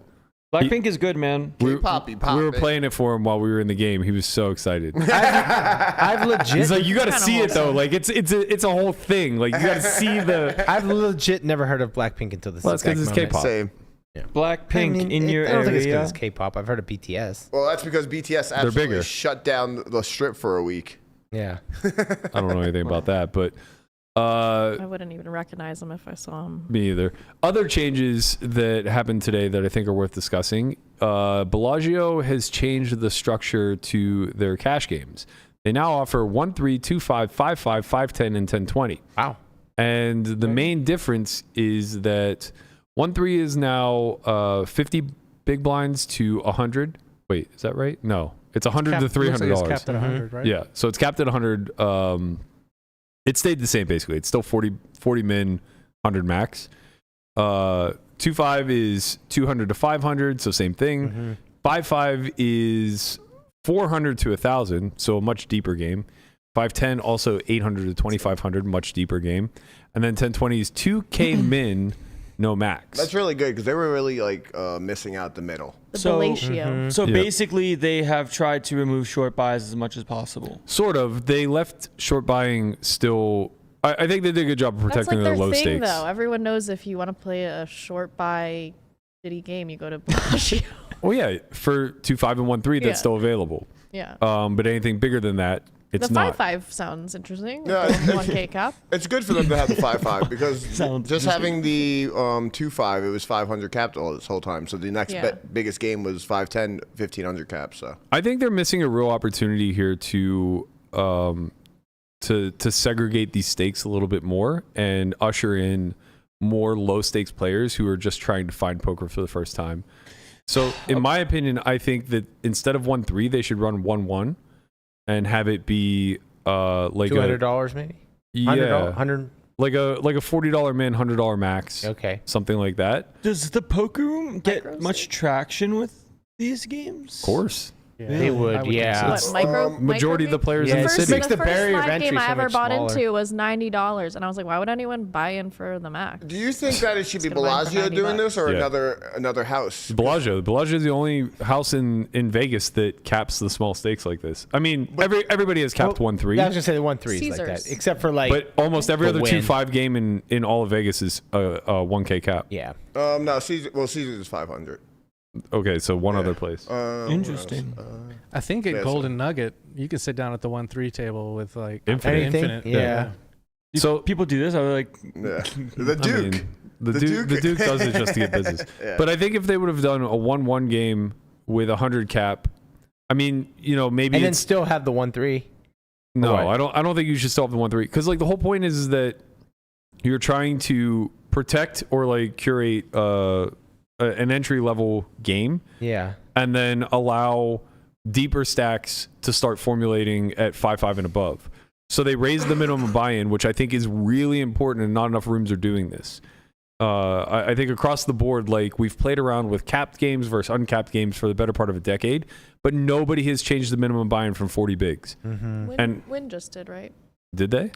Blackpink is good, man. K-poppy pop. We were baby. playing it for him while we were in the game. He was so excited. I've legit. He's like, you got to Kinda see it though. wholesome. Like it's a whole thing. Like you got to see the. I've legit never heard of Blackpink until this. Well, that's 'cause exact it's moment. K-pop. Same. Blackpink in your I don't think it's area. because it's K-pop. I've heard of BTS. Well, that's because BTS absolutely bigger. shut down the strip for a week. Yeah. I don't know anything about that, but I wouldn't even recognize them if I saw them. me either. Other changes that happened today that I think are worth discussing. Bellagio has changed the structure to their cash games. They now offer 1, 3, 2, 5, 5, 5, 5, 10, and 10, 20. Wow. And the main difference is that 1, 3 is now 50 big blinds to 100. Wait, is that right? No, it's 100 to Looks like it's $300. capped at 100, right? Yeah, so it's capped at 100. It stayed the same basically. It's still 40 min, 100 max. 2.5 is 200 to 500, so same thing. 5.5 is 400 to 1,000, so a much deeper game. 5.10 also 800 to 2,500, much deeper game. And then 10.20 is 2K min, no max. That's really good because they were really like missing out the middle. The So- Bellagio. So Yeah. basically, they have tried to remove short buys as much as possible. Sort of. They left short buying still. I think they did a good job of That's protecting like their their low thing, stakes. though. Everyone knows if you want to play a short buy shitty game, you go to Bellagio. Oh yeah, for 2.5 and 1.3, that's Yeah. still available. Yeah. But anything bigger than that, it's the not. 5.5 sounds interesting. Yeah, Yeah, 1K cap. It's good for them to have the 5.5 because Sounds just having the 2.5, it was 500 capped all this whole time. So the next Yeah. biggest game was 5.10, 1,500 caps. So I think they're missing a real opportunity here to segregate these stakes a little bit more and usher in more low stakes players who are just trying to find poker for the first time. So in my opinion, I think that instead of 1.3, they should run 1.1 and have it be like $200 maybe. yeah, 100. like a $40 min, $100 max, Okay. something like that. Does the poker room get Micro much traction with these games? Of course, Yeah, They would, I think yeah. so. What, micro? majority of the players Yeah, in the it's first, city. makes the the first barrier of live entry game I so ever much bought smaller. into was $90, and I was like, why would anyone buy in for the max? do you think that it should be It's gonna buy for Bellagio doing $90. this or Yeah. another house? Bellagio. Bellagio is the only house in Vegas that caps the small stakes like this. I mean, everybody has capped 1.3, I was gonna say the 1.3 is like Caesars. that, except for like. but almost every the other Wynn. 2.5 game in all of Vegas is a 1K cap. Yeah. No, Caesars is 500. Okay, so one other place. Interesting. I think at Yeah, Golden Nugget, you can sit down at the 1-3 table with like Infinite. Anything? infinite. Yeah. So People do this. I was like, Yeah. The I Duke. mean, the The Duke Duke. does it just to get business. Yeah. But I think if they would have done a 1-1 game with 100 cap, I mean, maybe And then it's still have the 1.3. no. Right. I don't think you should still have the 1.3 because like the whole point is that you're trying to protect or like curate an entry level game Yeah. and then allow deeper stacks to start formulating at 5.5 and above. So they raised the minimum buy-in, which I think is really important, and not enough rooms are doing this. I think across the board, like we've played around with capped games versus uncapped games for the better part of a decade, but nobody has changed the minimum buy-in from 40 bigs. Wynn just did, right? Did they?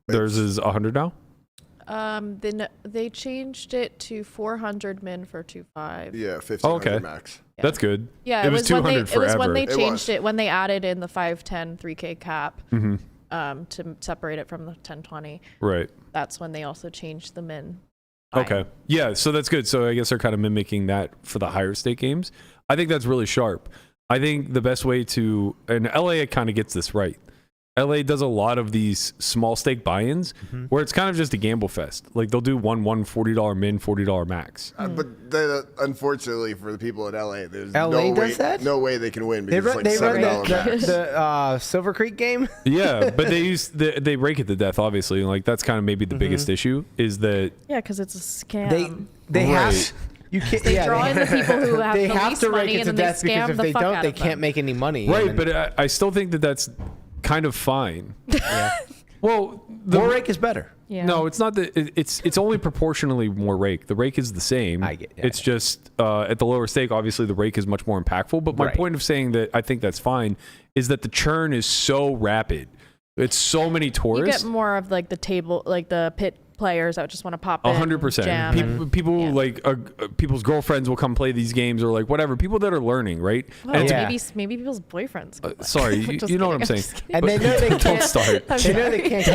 Theirs is 100 now? Then they changed it to 400 min for 2.5. Yeah, 1,500 Oh, okay. max. Yeah. That's good. Yeah, It was when they 200 it was when forever. they It changed was. it when they added in the 5.10 3K cap Hmm. to separate it from the 10.20. Right. That's when they also changed the min. Okay. Yeah, so that's good. So I guess they're kind of mimicking that for the higher stake games. I think that's really sharp. I think the best way to, and LA kind of gets this right. LA does a lot of these small stake buy-ins where it's kind of just a gamble fest. Like they'll do one $40 min, $40 max. But unfortunately for the people in LA, there's no way they can win They because run, it's like $7 max. the Silver Creek game. Yeah, but they rake it to death, obviously. And like that's kind of maybe the biggest issue is that Yeah, because it's a scam. They Right. have. You can't. They draw in the people who have they the have least to rake money, it and to then they death because scam if the they fuck don't, out they of can't them. make any money. right, and but I still think that that's kind of fine. yeah. Well, More rake is better. Yeah. No, it's not that. It's only proportionally more rake. The rake is the same. It's just at the lower stake. Obviously, the rake is much more impactful. But my point of saying that I think that's fine is that the churn is so rapid. It's so many tourists. You get more of like the table, like the pit players that just want to pop in. 100%. People like people's girlfriends will come play these games or like whatever. People that are learning, right? Well, And maybe people's boyfriends. sorry, you know what I'm saying. And they know they Don't can't start. They know they can't.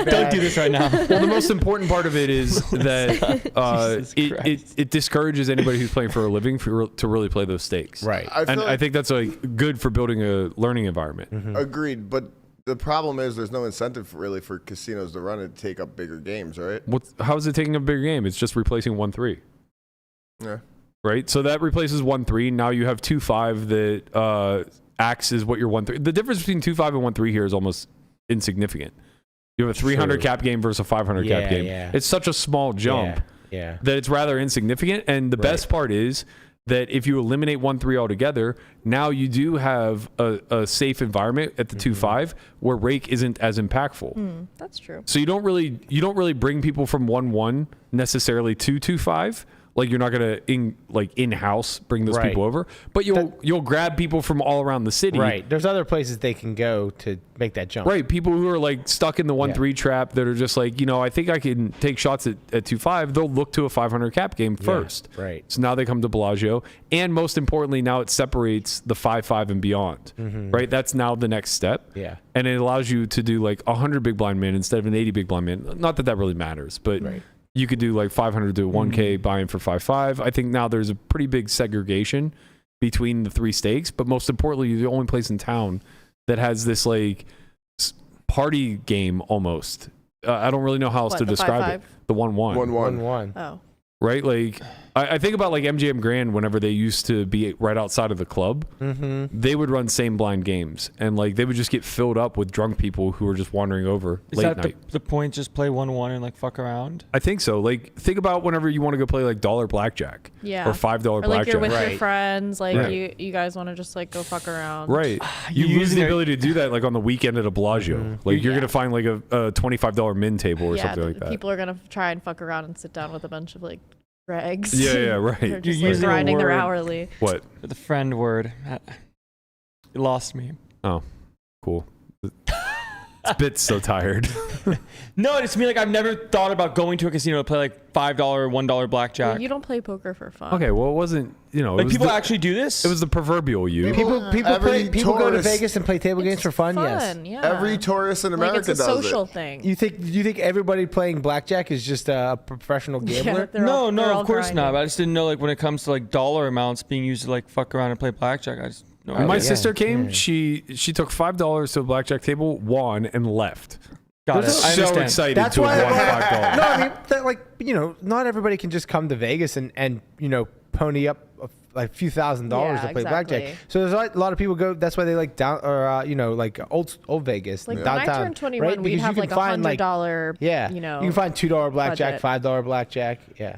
Don't do this right now. Well, the most important part of it is that Jesus it discourages anybody who's playing for a living to really play those stakes. Right. I think that's like good for building a learning environment. Agreed, but the problem is there's no incentive really for casinos to run and take up bigger games, right? How is it taking a bigger game? It's just replacing 1-3. Yeah. Right? So that replaces 1-3. Now you have 2-5 that acts as what your 1-3. The difference between 2-5 and 1-3 here is almost insignificant. You have a 300 cap game versus a 500 cap game. Yeah. It's such a small jump Yeah. that it's rather insignificant. And the best part is that if you eliminate 1-3 altogether, now you do have a safe environment at the 2-5 where rake isn't as impactful. That's true. So you don't really bring people from 1-1 necessarily to 2-5. Like you're not gonna in-house bring those people over, but you'll grab people from all around the city. Right. There's other places they can go to make that jump. Right. People who are like stuck in the 1-3 trap that are just like, I think I can take shots at 2-5. They'll look to a 500 cap game first. Yeah, right. So now they come to Bellagio, and most importantly, now it separates the 5-5 and beyond. Right. That's now the next step. Yeah. And it allows you to do like 100 big blind men instead of an 80 big blind man. Not that really matters, but. Right. You could do like 500 to 1K buy-in for 5-5. I think now there's a pretty big segregation between the three stakes, but most importantly, you're the only place in town that has this like party game almost. I don't really know how else to describe it. The 1-1. 1-1. Oh. Right? Like I think about like MGM Grand whenever they used to be right outside of the club. They would run same blind games and like they would just get filled up with drunk people who were just wandering over late night. The point? Just play 1-1 and like fuck around? I think so. Like think about whenever you want to go play like $1 blackjack. Yeah. Or $5 Or like blackjack. you're with your friends, like Right. you guys want to just like go fuck around. Right. You lose the ability to do that like on the weekend at a Bellagio. Like you're going to find like a $25 min table or something like that. People are gonna try and fuck around and sit down with a bunch of like dregs. Yeah, right. They're You're just like using a grinding their word. hourly. What? The friend word. It lost me. Oh, cool. Spit's so tired. No, it's me. Like I've never thought about going to a casino to play like $5, $1 blackjack. Well, you don't play poker for fun. Okay, well, it wasn't, it like was people the, actually do this. it was the proverbial you. People Every go to tourist- Vegas and play table games for fun. Yes. Yeah. Every tourist in America like it's a does social it. thing. You think everybody playing blackjack is just a professional gambler? they're all- they're all of course grinding. not. But I just didn't know like when it comes to like dollar amounts being used to like fuck around and play blackjack. I just no When my idea. sister came, she took $5 to a blackjack table, won, and left. Got it. There's I So understand. excited That's to why. have won $5. No, I mean, that, not everybody can just come to Vegas and pony up a few $1,000s Yeah, to play exactly. blackjack. So there's a lot of people go. That's why they like down or like old Vegas, Like when downtown. I turned 21, right? we'd Because have you like can find $100. yeah, you know, you can find $2 blackjack, budget. $5 blackjack. Yeah,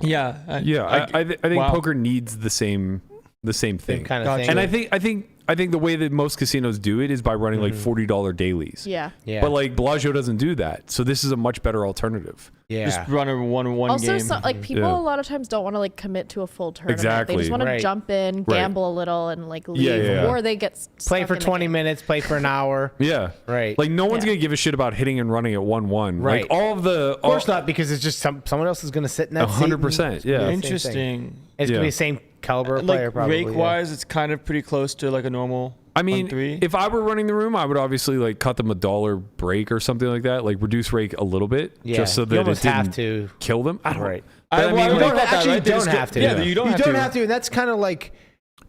Yeah. I think wow. poker needs the same thing. kind of Gotcha. thing. And I think the way that most casinos do it is by running like $40 dailies. Yeah. yeah, But like Bellagio doesn't do that. So this is a much better alternative. yeah. Just run a 1-1 Also, game. so, like people Yeah. a lot of times don't want to like commit to a full tournament. Exactly. They just want to Right. jump in, gamble a little, and like leave, yeah. or they get play stuck for in the 20 game. minutes, play for an hour. Yeah. Right. Like no one's Yeah. gonna give a shit about hitting and running at 1-1. Right. Like all of the Of course not, because it's just someone else is going to sit in that seat. 100%. Yeah. Same thing. Interesting. It's Yeah. going to be the same caliber of player, Like probably. rake wise, it's kind of pretty close to like a normal. I mean, 1-3. if I were running the room, I would obviously like cut them $1 break or something like that. Like reduce rake a little bit, Yeah. just so You that it almost didn't have to. kill them. I don't. Right. But I mean, well, like, you don't have actually to. don't have to. Yeah, you don't have to. And that's kind of like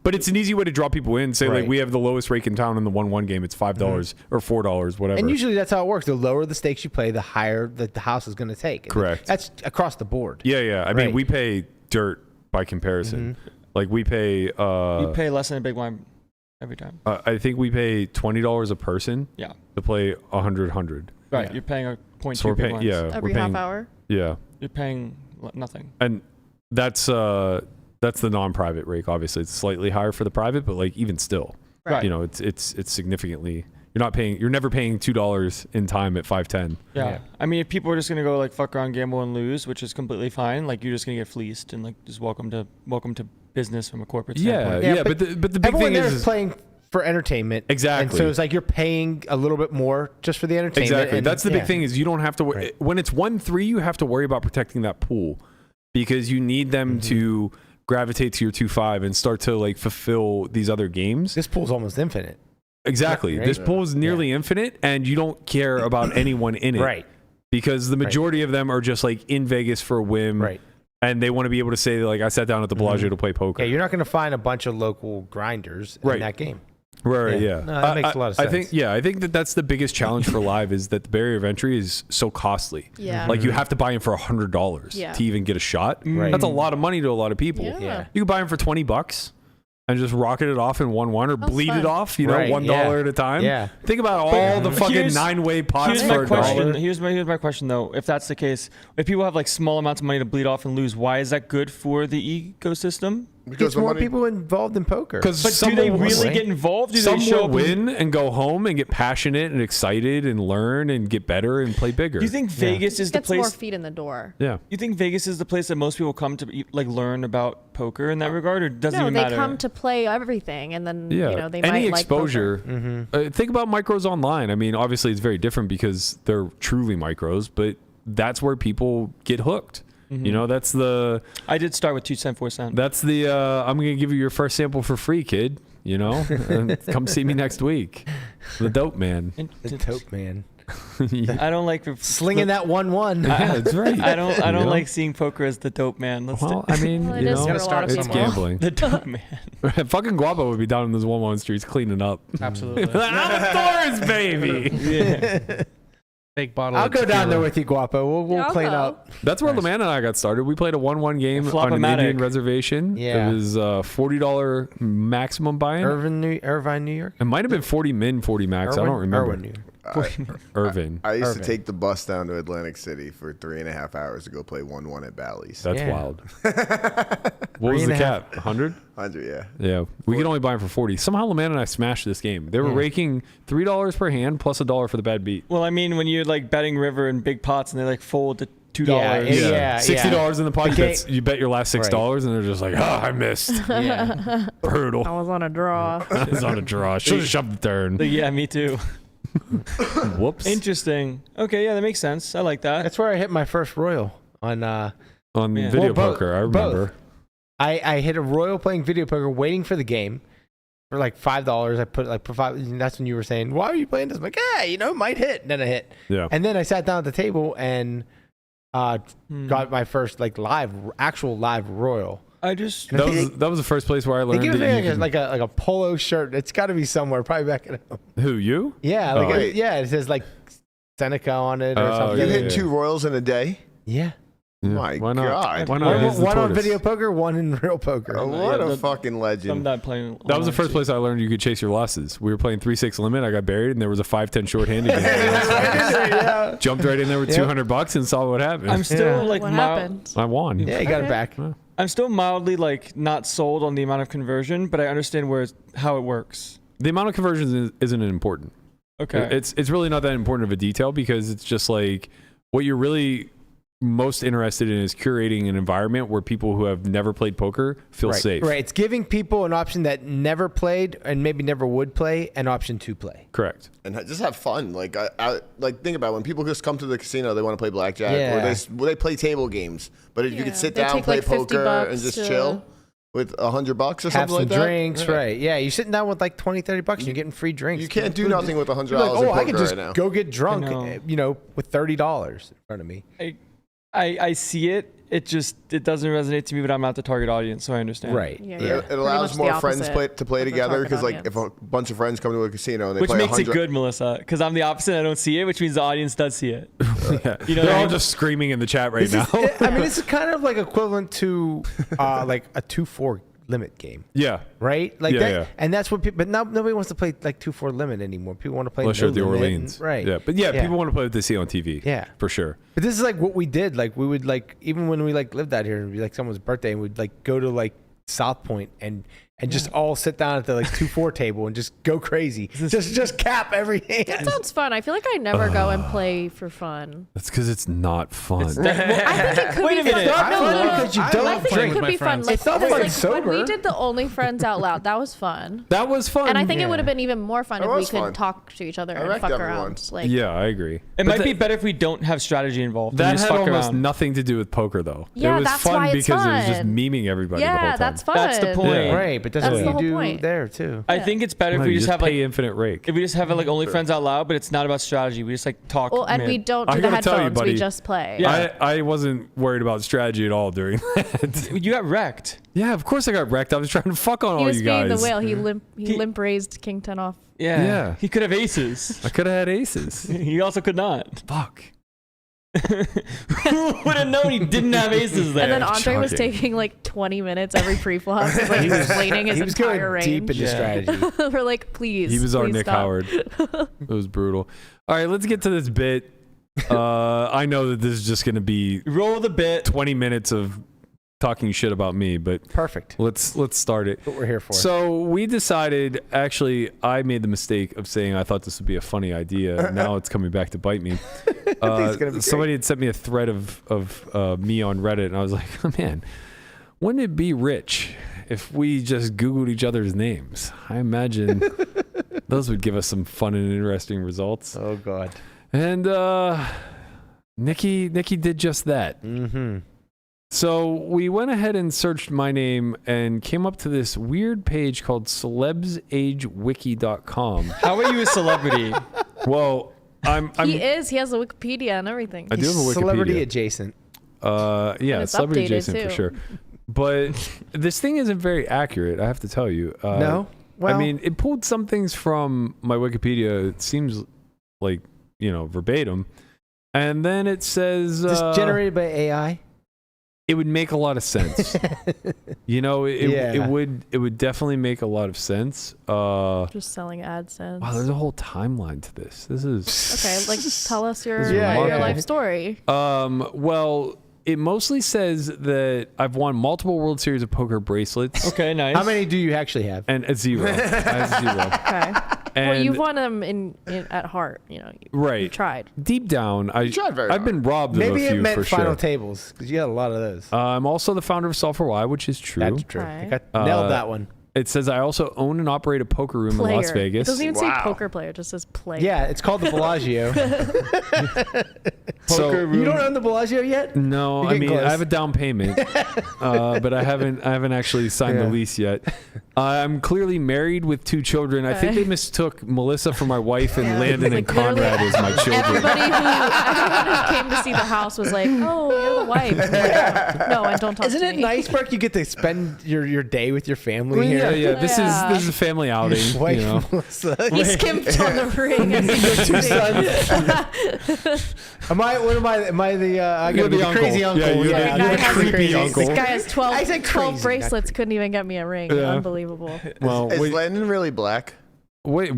But it's an easy way to draw people in. Say Right. like we have the lowest rake in town in the 1-1 game. It's $5 or $4, whatever. And usually that's how it works. The lower the stakes you play, the higher the house is going to take. And Correct. That's across the board. yeah. I mean, Right. we pay dirt by comparison. Like we pay. You pay less than a big blind every time. I think we pay $20 a person. Yeah. To play 100. Right. Yeah. You're paying a 0.2 So we're big paying. blinds. Yeah. Every we're paying, half hour. Yeah. You're paying nothing. And that's the non-private rake. Obviously, it's slightly higher for the private, but like even still, Right. you know, it's significantly. You're never paying $2 in time at 510. Yeah. I mean, if people are just gonna go like fuck around, gamble, and lose, which is completely fine, like you're just gonna get fleeced and like just welcome to business from a corporate standpoint. Yeah. But the big Everyone thing there is playing for entertainment. Exactly. And so it's like you're paying a little bit more just for the entertainment. exactly. And, That's the big thing is you don't have to Right. when it's 1-3, you have to worry about protecting that pool because you need them to gravitate to your 2-5 and start to like fulfill these other games. This pool's almost infinite. Exactly. Right? This pool is nearly infinite, and you don't care about anyone in it, Right. because the majority of them are just like in Vegas for a whim, Right. and they want to be able to say like I sat down at the Bellagio to play poker. Yeah, you're not going to find a bunch of local grinders Right. in that game. Right. Yeah. No, that makes a lot of I think. sense. Yeah. I think that's the biggest challenge for live is that the barrier of entry is so costly. Yeah. Like you have to buy in for $100 Yeah. to even get a shot. Right. That's a lot of money to a lot of people. Yeah. You can buy them for $20 and just rocket it off in 1-1 or Sounds bleed fun. it off. You know, Right, $1 yeah. at a time. Yeah. Think about all the fucking Here's- 9-way pots Here's for my a question. dollar. Here's my question though. If that's the case, if people have like small amounts of money to bleed off and lose, why is that good for the ecosystem? Gets more people involved in poker. Because But do they really get involved? Do Some they show will up win and go home and get passionate and excited and learn and get better and play bigger. Do you think Vegas is the Gets more place? feet in the door. Yeah. You think Vegas is the place that most people come to like learn about poker in that regard, or doesn't No, even they matter? come to play everything, and then Yeah. you know they Any might exposure. like poker. Think about micros online. I mean, obviously it's very different because they're truly micros, but that's where people get hooked. You know, that's the I did start with 2 cent, 4 cent. I'm gonna give you your first sample for free, kid. You know, and come see me next week. The dope man. The Tope Man. I don't like Slinging that 1-1. Yeah, that's right. I don't You know? like seeing poker as the dope man. Well, I mean, Well, it you is know, for a lot of it's people. gambling. the dope man. Fucking Guapo would be down in those 1-1 streets cleaning up. Absolutely. Outdoors, baby. Yeah. Fake bottle. I'll of go down tequila. there with you, Guapo. We'll Yeah, I'll clean go. up. That's where Lamana and I got started. We played a 1-1 game on an Flop-o-matic. Indian reservation. Yeah. It was $40 maximum buy-in. Irvine, New York. It might have been 40 min, 40 max. I don't remember. Irwin, New York. Irvin. I used Irving. to take the bus down to Atlantic City for 3.5 hours to go play 1-1 at Bally's. That's Yeah. wild. What was the 3.5. cap? 100? 100, yeah. Yeah. We could only buy them for 40. Somehow Lamana and I smashed this game. They were raking $3 per hand plus $1 for the bad beat. Well, I mean, when you're like betting river in big pots and they like fold to $2. Yeah. $60 in the pot. Okay. You bet your last $6 and they're just like, I missed. Yeah. Brutal. I was on a draw. It's on a draw. Should have shoved the turn. Yeah, me too. Whoops. Interesting. Okay, yeah, that makes sense. I like that. That's where I hit my first royal on. On Yeah. video Well, both- poker, I remember. I hit a royal playing video poker, waiting for the game for like $5. I put like for $5. And that's when you were saying, "Why are you playing this?" I'm like, "Yeah, you know, it might hit." And then I hit, Yeah. and then I sat down at the table and got my first like actual live royal. I just That was the first place where I They learned give me that you like a polo shirt. It's got to be somewhere, probably back at home. Who, you? Yeah, Oh. like Wait. it says like Seneca on it or Oh, something. You yeah, hit yeah. 2 Royals in a day? Yeah. Yeah. My Why not? God. Why not? He's the One on tortoise. video poker, one in real poker. Oh, what Yeah, a the- fucking I'm legend. not playing. That was the online first too. place I learned you could chase your losses. We were playing 3-6 limit. I got buried, and there was a 5-10 shorthanded game. Yeah, Jumped right in there with Yep. $200 and saw what happened. I'm still Yeah. like What mild, happened? I won. you got it Okay. back. I'm still mildly like not sold on the amount of conversion, but I understand how it works. The amount of conversions isn't important. Okay. It's really not that important of a detail because it's just like what you're really most interested in is curating an environment where people who have never played poker feel safe. Right. It's giving people an option that never played and maybe never would play an option to play. Correct. And just have fun. Like, I like think about it. When people just come to the casino, they want to play blackjack, Yeah. or they play table games. But if you Yeah. could sit They down, take, play like, 50 poker, and bucks just to- chill with $100 or Have something some like that, drinks, yeah. right? Yeah, you're sitting down with like 20, 30 bucks. And you're getting free drinks. You can't do nothing with $100 You're like, in oh, poker I could just right now. go get drunk, I know. you know, with $30 in front of me. I see it, it doesn't resonate to me, but I'm not the target audience, so I understand. Right. Yeah, It you're allows pretty much more the friends opposite to play of the together target because, like, if audience. a bunch of friends come to a casino and they Which play makes 100, it good, Melissa, because I'm the opposite. I don't see it, which means the audience does see it. Yeah. You know They're what I all mean? just screaming in the chat right This now. is, I mean, this is kind of like equivalent to like a 2-4 limit game, Yeah. right? Like Yeah, that, yeah. and that's what people. But now nobody wants to play like 2-4 limit anymore. People want to play Unless no you're at the limit Orleans. and- right? Yeah. But yeah, Yeah. people want to play what they see on TV. Yeah. For sure. But this is like what we did. Like we would like even when we like lived out here and it'd be like someone's birthday and we'd like go to like South Point and just all sit down at the like 2-4 table and just go crazy. Just cap every hand. That sounds fun. I feel like I never go and play for fun. That's because it's not fun. I think it could Wait be a minute. fun. I don't know, because you I don't I love think playing it with could my be fun. friends. Like, It's not like, fun when sober. we did the Only Friends Out Loud, that was fun. That was fun. And I think Yeah. it would have been even more fun It if we was could fun. talk to each other I and wrecked fuck everyone. around. Like, Yeah, I agree. It might be better if we don't have strategy involved. That and just had fuck almost around. nothing to do with poker, though. Yeah, it was that's fun why it's because it was just fun. memeing everybody the whole yeah, time. that's fun. That's the point. Yeah. Right, but that's That's what the you whole do point. there too. I think it's better No, if we you just have like pay infinite rake. if we just have like only friends out loud, but it's not about strategy. We just like talk. Well, and we mid. don't I do the gotta tell you, headphones. buddy. We just play. Yeah. I wasn't worried about strategy at all during that. You got wrecked. Yeah, of course I got wrecked. I was trying to fuck on He all was you being guys. the whale. He limp He- raised King 10 off. Yeah. Yeah. He could have aces. I could have had aces. He also could not. Fuck. Who would have known he didn't have aces there? And then Andre was Shocking. taking like 20 minutes every pre-flop, just, like explaining his He was entire going range. deep into Yeah. strategy. We're like, please. He was our please Nick stop. Howard. It was brutal. All right, let's get to this bit. I know that this is just going to be Roll the bit. 20 minutes of talking shit about me, but Perfect. let's start it. That's what we're here for. So we decided, actually, I made the mistake of saying I thought this would be a funny idea. Now it's coming back to bite me. it's gonna be great. Somebody had sent me a thread of me on Reddit, and I was like, oh, man, wouldn't it be rich if we just Googled each other's names? I imagine those would give us some fun and interesting results. Oh God. And Nikki did just that. Mm-hmm. So we went ahead and searched my name and came up to this weird page called celebsagewiki.com. How are you a celebrity? Well, I'm He is. He has a Wikipedia and everything. I do have a Wikipedia. Celebrity adjacent. Yeah, it's celebrity updated, adjacent for too. sure. But this thing isn't very accurate, I have to tell you. No. Well, I mean, it pulled some things from my Wikipedia. It seems like, verbatim. And then it says just generated by AI. it would make a lot of sense. Yeah. It would definitely make a lot of sense. Just selling AdSense. Wow, there's a whole timeline to this. This is Okay, like tell us your, This is remarkable. life story. well, it mostly says that I've won multiple World Series of Poker bracelets. Okay, nice. How many do you actually have? And a zero. I have zero. Okay. And Well, you've won them in at heart. You right. tried. Deep down, tried very I've been robbed Maybe of a it few meant for final sure. tables because you had a lot of those. I'm also the founder of Solve4Why, which is true. That's true. Okay. I got nailed that one. It says I also own and operate a poker room Player. in Las Vegas. It doesn't even Wow. say poker player. It just says player. Yeah, it's called the Bellagio. So- You don't own the Bellagio yet? No, You're I getting mean close. I have a down payment, but I haven't actually signed the Yeah. lease yet. I'm clearly married with 2 children. I think Okay. they mistook Melissa for my wife and Yeah. Landon and Like, literally Conrad as my children. Everyone who came to see the house was like, "Oh, you're the wife." I'm like, no, and don't talk Isn't to it me. nice, Berkey? You get to spend your day with your family Yeah, here. yeah. This Yeah. is a family outing. Wife, You know. Melissa. He skimped on the ring. And Two sons. Am I the I You're gotta be the the crazy uncle. uncle? Yeah, you're the I'm creepy crazy. uncle. This guy has 12, I said 12 crazy, bracelets. not Couldn't even get me a ring. Yeah. Unbelievable. It Well, Is wait, Landon really black? what?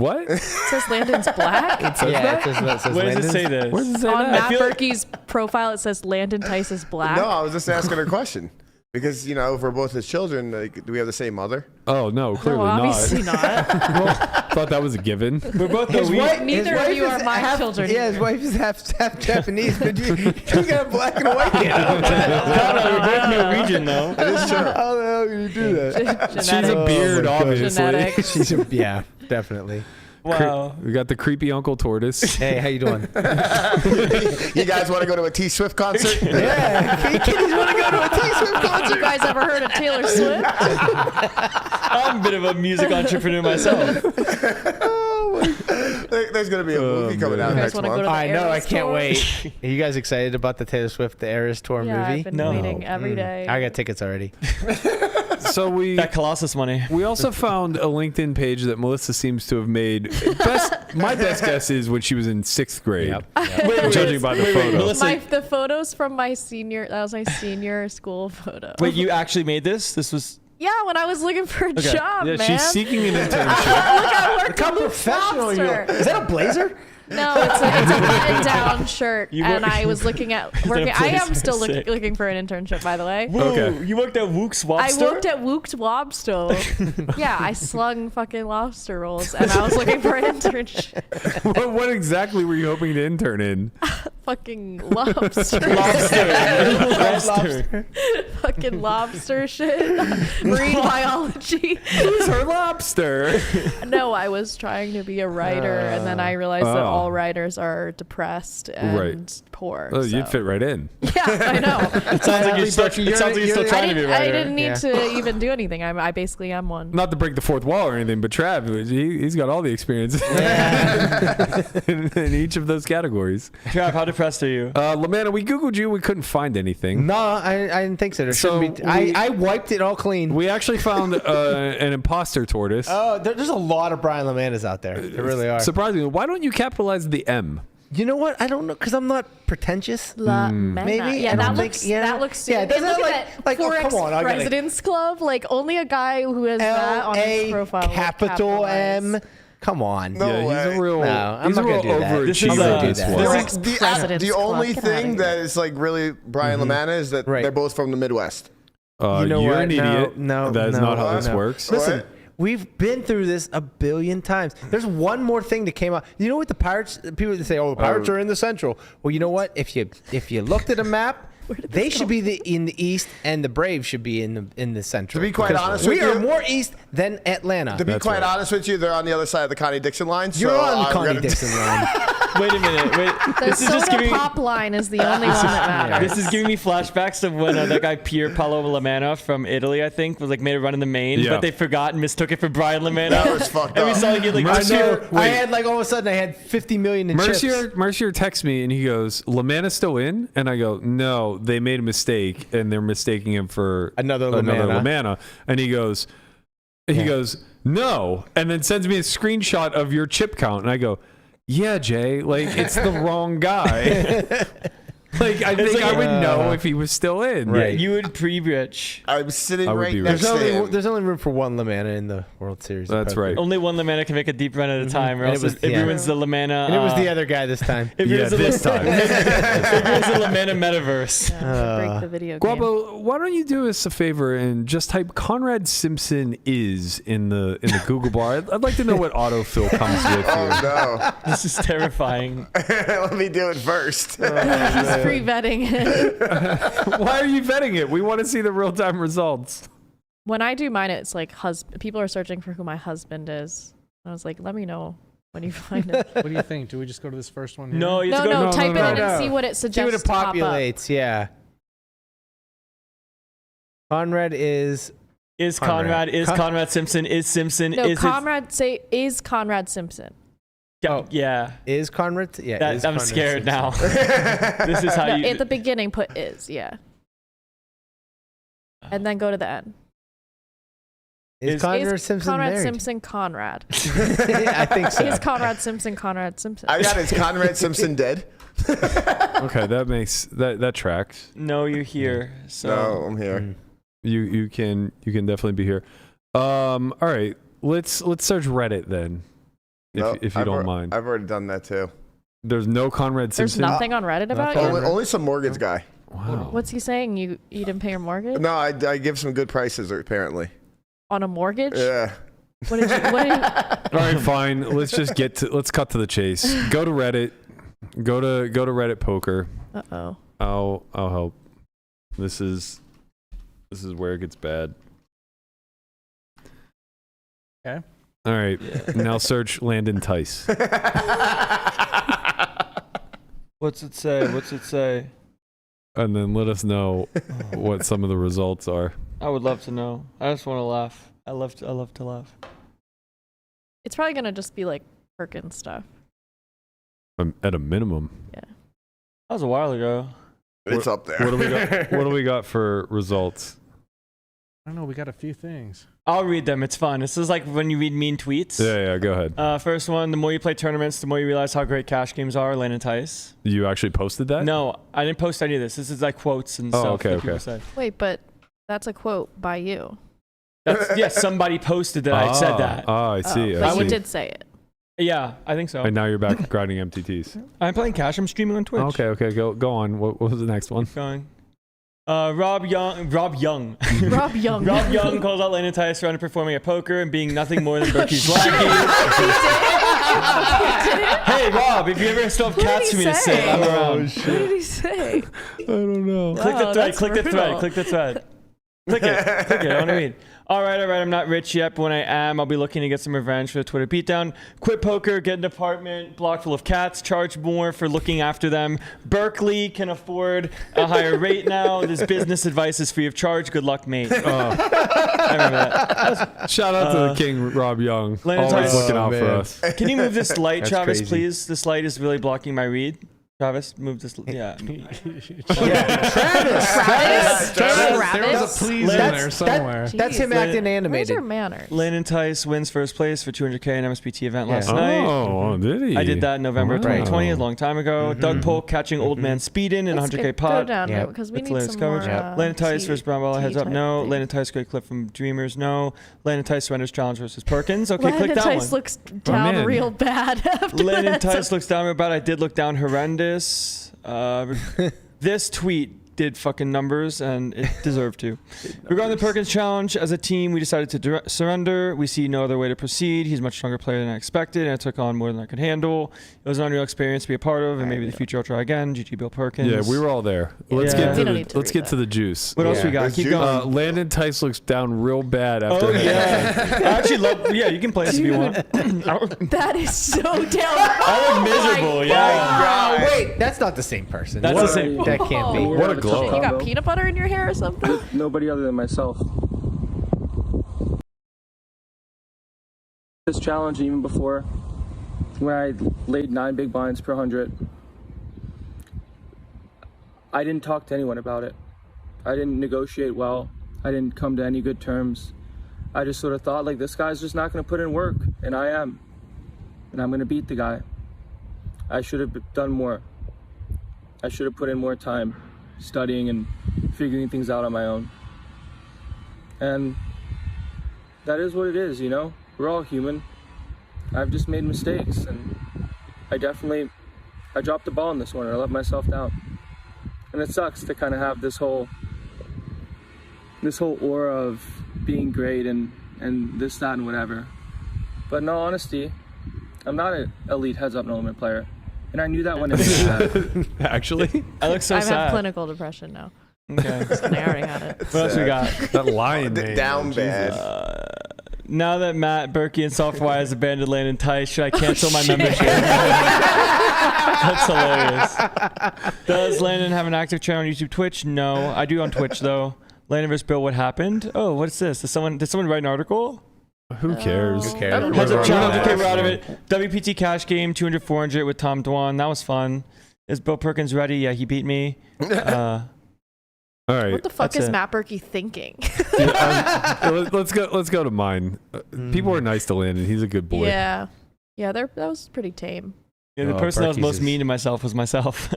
says Landon's black. Yeah, it says Where does it say Landon's. this? Where does it say On that? Matt feel like- Berkey's profile, it says Landon Tice is black. No, I was just asking a question. Because, if we're both his children, like, do we have the same mother? Oh no, No, clearly obviously not. not. Thought that was a given. We're both His the wife, Neither his of wife you is are my half, children Yeah, his either. wife is half Japanese, but you got a black and a white kid. We're both Norwegian though. That is true. How the hell can you do that? She's a Genetic. beard, Oh my God. obviously. Genetics. Yeah, definitely. Wow. We got the creepy Uncle Tortoise. Hey, how you doing? You guys want to go to a T Swift concert? Yeah, kiddies want to go to a T Swift concert. You guys ever heard of Taylor Swift? I'm a bit of a music entrepreneur myself. There's gonna be a movie coming out You guys next wanna go month. to the I know. I Eras can't tour? wait. Are you guys excited about the Taylor Swift The Eras Tour Yeah, movie? I've been No. waiting every day. I got tickets already. So That Colossus money. we also found a LinkedIn page that Melissa seems to have made. My best guess is when she was in 6th grade, judging by the photo. Melissa, The photos from my senior, that was my senior school photo. wait, you actually made this? This was. Yeah, when I was looking for a job, Yeah, man. she's seeking an internship. Look, I worked Look how at Luke's professional you are. Lobster. Is that a blazer? No, it's a button-down shirt, You and work- I was looking at working. I am blazer still sick. looking for an internship, by the way. Whoa, Okay. you worked at Wook's I Lobster? worked at Wooked Lobster. Yeah, I slung fucking lobster rolls, and I was looking for an internship. What exactly were you hoping to intern in? Fucking lobster. Lobster. Fucking lobster shit. Marine biology. Who's her lobster? No, I was trying to be a writer, and then I realized that Oh. all writers are depressed and Right. poor. Oh, so. you'd fit right in. Yeah, I know. It sounds like you're still, it sounds like you're still trying to be a I writer. didn't need Yeah. to even do anything. I basically am one. Not to break the fourth wall or anything, but Trav, he's got all the experience in each of those categories. Trav, how depressed are you? Lamana, we Googled you. We couldn't find anything. No, I didn't think so. There So shouldn't be. we- I wiped it all clean. We actually found an imposter tortoise. Oh, there's a lot of Brian Lamanas out there. There really are. Surprisingly, why don't you capitalize the M? You know what? I don't know because I'm not pretentious. Lamana. Maybe. Yeah, I that don't looks. think- yeah. That looks. Yeah, doesn't look that at like- that oh, come on, I gotta- President's Club. Like only a guy who has that on his L.A. profile. would capital capitalize. M. Come on. No Yeah, he's way. a real. No, I'm he's not a real gonna do that. This is, overachiever. uh, this this one. is- This is President's the only Club. Get outta thing here. that is like really Brian Lamana is that Right. they're both from the Midwest. You know you're what? an No, idiot. no, that is no, not how this no. works. Listen, What? we've been through this a billion times. There's one more thing that came out. You know what the Pirates? People that say, "Oh, the Pirates are in the Central." Well, you know what? If you looked at a map, they should be in the East, and the Braves should be in the Central. To be quite Because honest we with are you- more East than Atlanta. To be That's quite right. honest with you, they're on the other side of the Connie Dixon line. You're so on the I'm Connie gonna- Dixon line. Wait a minute. Wait. The This is just soda giving me. pop line is the only one that matters. This is giving me flashbacks of when that guy Pier Paolo Lamana from Italy, I think, was like made a run in the main, Yeah. but they forgot and mistook it for Brian Lamana. That was fucked And we up. saw like, I Mercier- know. I wait. had like all of a sudden I had 50 million in chips. Mercier texts me and he goes, "Lamana's still in?" And I go, "No, they made a mistake and they're mistaking him for Another Lamana. Lamana." And he goes, "No," and then sends me a screenshot of your chip count, and I go, "Yeah, Jay, like it's the wrong guy." Like I think like I would know if he was still in. Right. You would pre-rich. I'm sitting I would right be next rich. to him. There's only room for one Lamana in the World Series. of That's poker. right. Only one Lamana can make a deep run at a time, or And else it was- it yeah. ruins the Lamana. And it was the other guy this time. It Yeah, ruins the this time. it ruins the Lamana metaverse. Break the video game. Guabo, why don't you do us a favor and just type Conrad Simpson is in the Google bar? I'd like to know what autofill comes with Oh here. no! This is terrifying. Let me do it first. He's pre-vetting it. Why are you vetting it? We want to see the real time results. When I do mine, it's like people are searching for who my husband is. I was like, let me know when you find it. What do you think? Do we just go to this first one here? No, you have No, to go. no, type it in no. and see what it See suggests. what it to pop up. populates. Yeah. Conrad is. Is Conrad. Conrad Simpson? Is Simpson? No, is Conrad is Conrad Simpson. Yeah. Is Conrad? Yeah. That, is I'm Conrad scared Simpson. now. This is how No, you. at the beginning, put is, yeah. And then go to the end. Is Conrad Is Simpson Conrad married? Simpson Conrad. I think so. Is Conrad Simpson Conrad Simpson? I got it. Is Conrad Simpson dead? Okay, that makes that tracks. No, you're here. So No, I'm here. Mm. You can definitely be here. All right, let's search Reddit then, Nope, if you I've don't mind. I've already done that too. There's no Conrad There's Simpson. nothing on Reddit about Nothing. you? Only some mortgage guy. Wow. What's he saying? You didn't pay your mortgage? No, I give some good prices apparently. On a mortgage? Yeah. What did you All right, fine. Let's cut to the chase. Go to Reddit. Go to Reddit poker. Uh-oh. I'll help. This is where it gets bad. Okay. All right. Now search Landon Tice. what's it say? And then let us know what some of the results are. I would love to know. I just want to laugh. I love to laugh. It's probably going to just be like Perkins stuff. At a minimum. That was a while ago. It's up there. What do we got? What do we got for results? I don't know. We got a few things. I'll read them. It's fun. This is like when you read mean tweets. Yeah, go ahead. First one, the more you play tournaments, the more you realize how great cash games are. Landon Tice. You actually posted that? No, I didn't post any of this. This is like quotes and stuff. Okay, that people said. Wait, but that's a quote by you. Somebody posted that I said that. Oh, I see. But you did say it. Yeah, I think so. And now you're back grinding MTTs. I'm playing cash. I'm streaming on Twitch. Okay. Go on. What was the next one? Going. Rob Young. Rob Young. Rob Young calls out Landon Tice for underperforming at poker and being nothing more than Berkey's lackey. Hey, Rob, if you ever still have cats for me to say, I'm around. What did he say? I don't know. Click the thread. that's Click the thread. brutal. Click the thread. Click it. Click it. I want to read. All right. I'm not rich yet, but when I am, I'll be looking to get some revenge for the Twitter beatdown. Quit poker, get an apartment, block full of cats, charge more for looking after them. Berkeley can afford a higher rate now. This business advice is free of charge. Good luck, mate. I remember that. Shout out to the king, Rob Young. Landon Always Tice. looking out for man. us. Can you move this light, That's Travis, crazy. please? This light is really blocking my read. Travis, move this. Yeah. Travis? There was a please in there somewhere. That's him Jeez. acting Where's animated. your manners? Landon Tice wins first place for 200K in MSPT event last Yeah. night. Oh, did he? I did that in November Wow. 2020, a long time ago. Doug Polk catching old man speeding in a Let's 100K go pot. down Yeah. because we That's need latest some coverage. more. Landon Tice versus Brown Ball, heads up, tea no. type Landon Tice, great clip from Dreamers, no. Landon Tice surrenders challenge versus Perkins. Okay, click Landon that Tice one. looks down man. real bad after Landon that. Tice looks down real bad. I did look down horrendous. This tweet did fucking numbers, and it deserved to. Regarding the Perkins challenge, as a team, we decided to surrender. We see no other way to proceed. He's a much stronger player than I expected, and I took on more than I could handle. It was an unreal experience to be a part of, and maybe in the future I'll try again. GG Bill Perkins. Yeah, we were all there. Let's Yeah. get We to don't need to let's read get that. to the juice. What else we got? Let's Keep do going. Landon Tice looks down real bad after. Oh yeah, I actually love. Yeah, you can play this if you want. That is so down. I look miserable. Yeah. Oh, wait, that's not the same person. That's the same. That can't be. What a glow You up. got peanut butter in your hair or something? Nobody other than myself. This challenge, even before, when I laid 9 big blinds per 100, I didn't talk to anyone about it. I didn't negotiate well. I didn't come to any good terms. I just sort of thought, like, this guy's just not going to put in work, and I am. And I'm going to beat the guy. I should have done more. I should have put in more time studying and figuring things out on my own. And that is what it is, you know? We're all human. I've just made mistakes, and I dropped the ball in this one, and I let myself down. And it sucks to kind of have this whole aura of being great and this, that, and whatever. But in all honesty, I'm not an elite heads-up no limit player. And I knew that when it happened. Actually, I look so I sad. have clinical depression now. Okay. And I already had it. What else we got? that lion name. Down Jesus. bad. Now that Matt Berkey and Softwire has abandoned Landon Tice, should I cancel my membership? That's hilarious. Does Landon have an active channel on YouTube, Twitch? No, I do on Twitch though. Landon vs. Bill, what happened? Oh, what's this? Did someone write an article? Who cares? Who cares? Heads up We're channel, not okay, we're out of asking. it. WPT cash game, 200-400 with Tom Dwan. That was fun. Is Bill Perkins ready? Yeah, he beat me. All right. What the fuck That's is it. Matt Berkey thinking? Let's go to mine. People are nice to Landon. He's a good boy. Yeah. Yeah, that was pretty tame. Yeah, the Oh, person that was Berkey's most is- mean to myself was myself.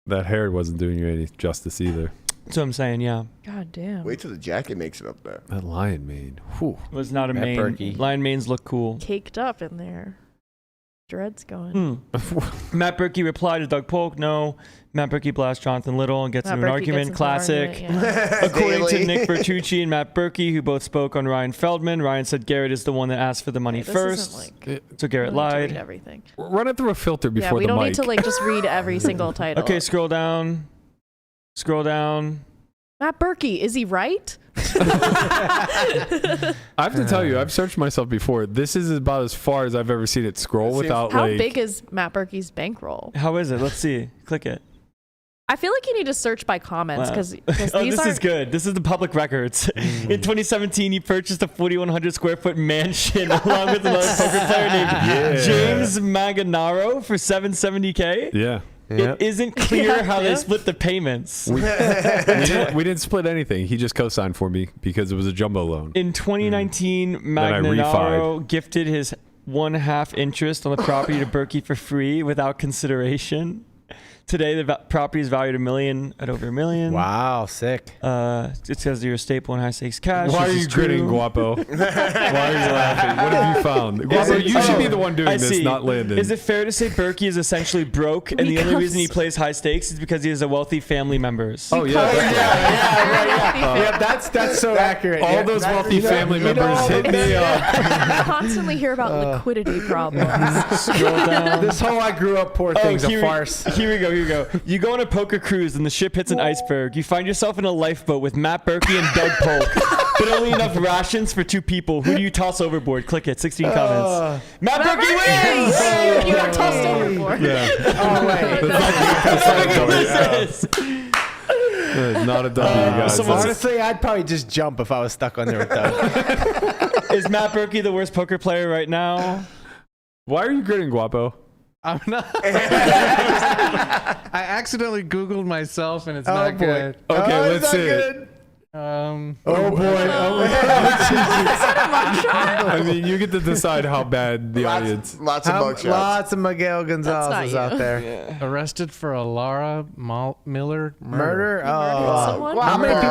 That hair wasn't doing you any justice either. That's what I'm saying, yeah. God damn. Wait till the jacket makes it up there. That lion mane. Whew. It was not a Matt mane. Berkey. Lion manes look cool. Caked up in there. Dreads going. Matt Berkey replied to Doug Polk, no. Matt Berkey blasts Jonathan Little and gets Matt into an Berkey argument. gets into an Classic. argument, yeah. According to Daily. Nick Bertucci and Matt Berkey, who both spoke on Ryan Feldman, Ryan said Garrett is the one that asked for the money Hey, this first. isn't like, So Garrett we don't need to read lied. everything. Run it through a filter Yeah, before we the don't mic. need to like just read every single title. Okay, scroll down. Scroll down. Matt Berkey, is he right? I have to tell you, I've searched myself before. This is about as far as I've ever seen it scroll It seems- without How like. big is Matt Berkey's bankroll? How is it? Let's see. Click it. I feel like you need to search by comments because Oh, these this are is good. This is the public records. In 2017, he purchased a 4,100 square foot mansion along with another poker player named James Maganaro for $770K. Yeah. It isn't clear how they split the payments. We didn't split anything. He just co-signed for me because it was a jumbo loan. In 2019, I Maganaro gifted his 1/2 interest on the property to Berkey for free without consideration. Today, the property is valued at over $1 million. Wow, sick. It says you're a staple in high stakes cash. Why are This you is grinning, true. Guapo? Why are you laughing? What have you found? Guapo, you should be the one doing I this, see. not Landon. Is it fair to say Berkey is essentially broke, and the only reason he plays high stakes is because he has a wealthy family members? Oh, yeah. Yeah, that's so accurate. All those wealthy family members hit me up. I constantly hear about liquidity problems. Scroll down. This whole I grew up poor thing's a farce. Here we go. You go on a poker cruise and the ship hits an iceberg. You find yourself in a lifeboat with Matt Berkey and Doug Polk, but only enough rations for 2 people. Who do you toss overboard? Click it. 16 comments. Matt Berkey wins! Hey, you got tossed overboard. Yeah. Oh, wait. This is. Not a W, guys. Honestly, I'd probably just jump if I was stuck on there with Doug. Is Matt Berkey the worst poker player right now? Why are you grinning, Guapo? I'm not. I accidentally Googled myself and it's not good. Okay, let's see it. Oh boy. I mean, you get to decide how bad the audience. Lots of mugshots. Lots of Miguel Gonzalez you. out there. Arrested for a Laura Miller Murder? Murdered someone? How many people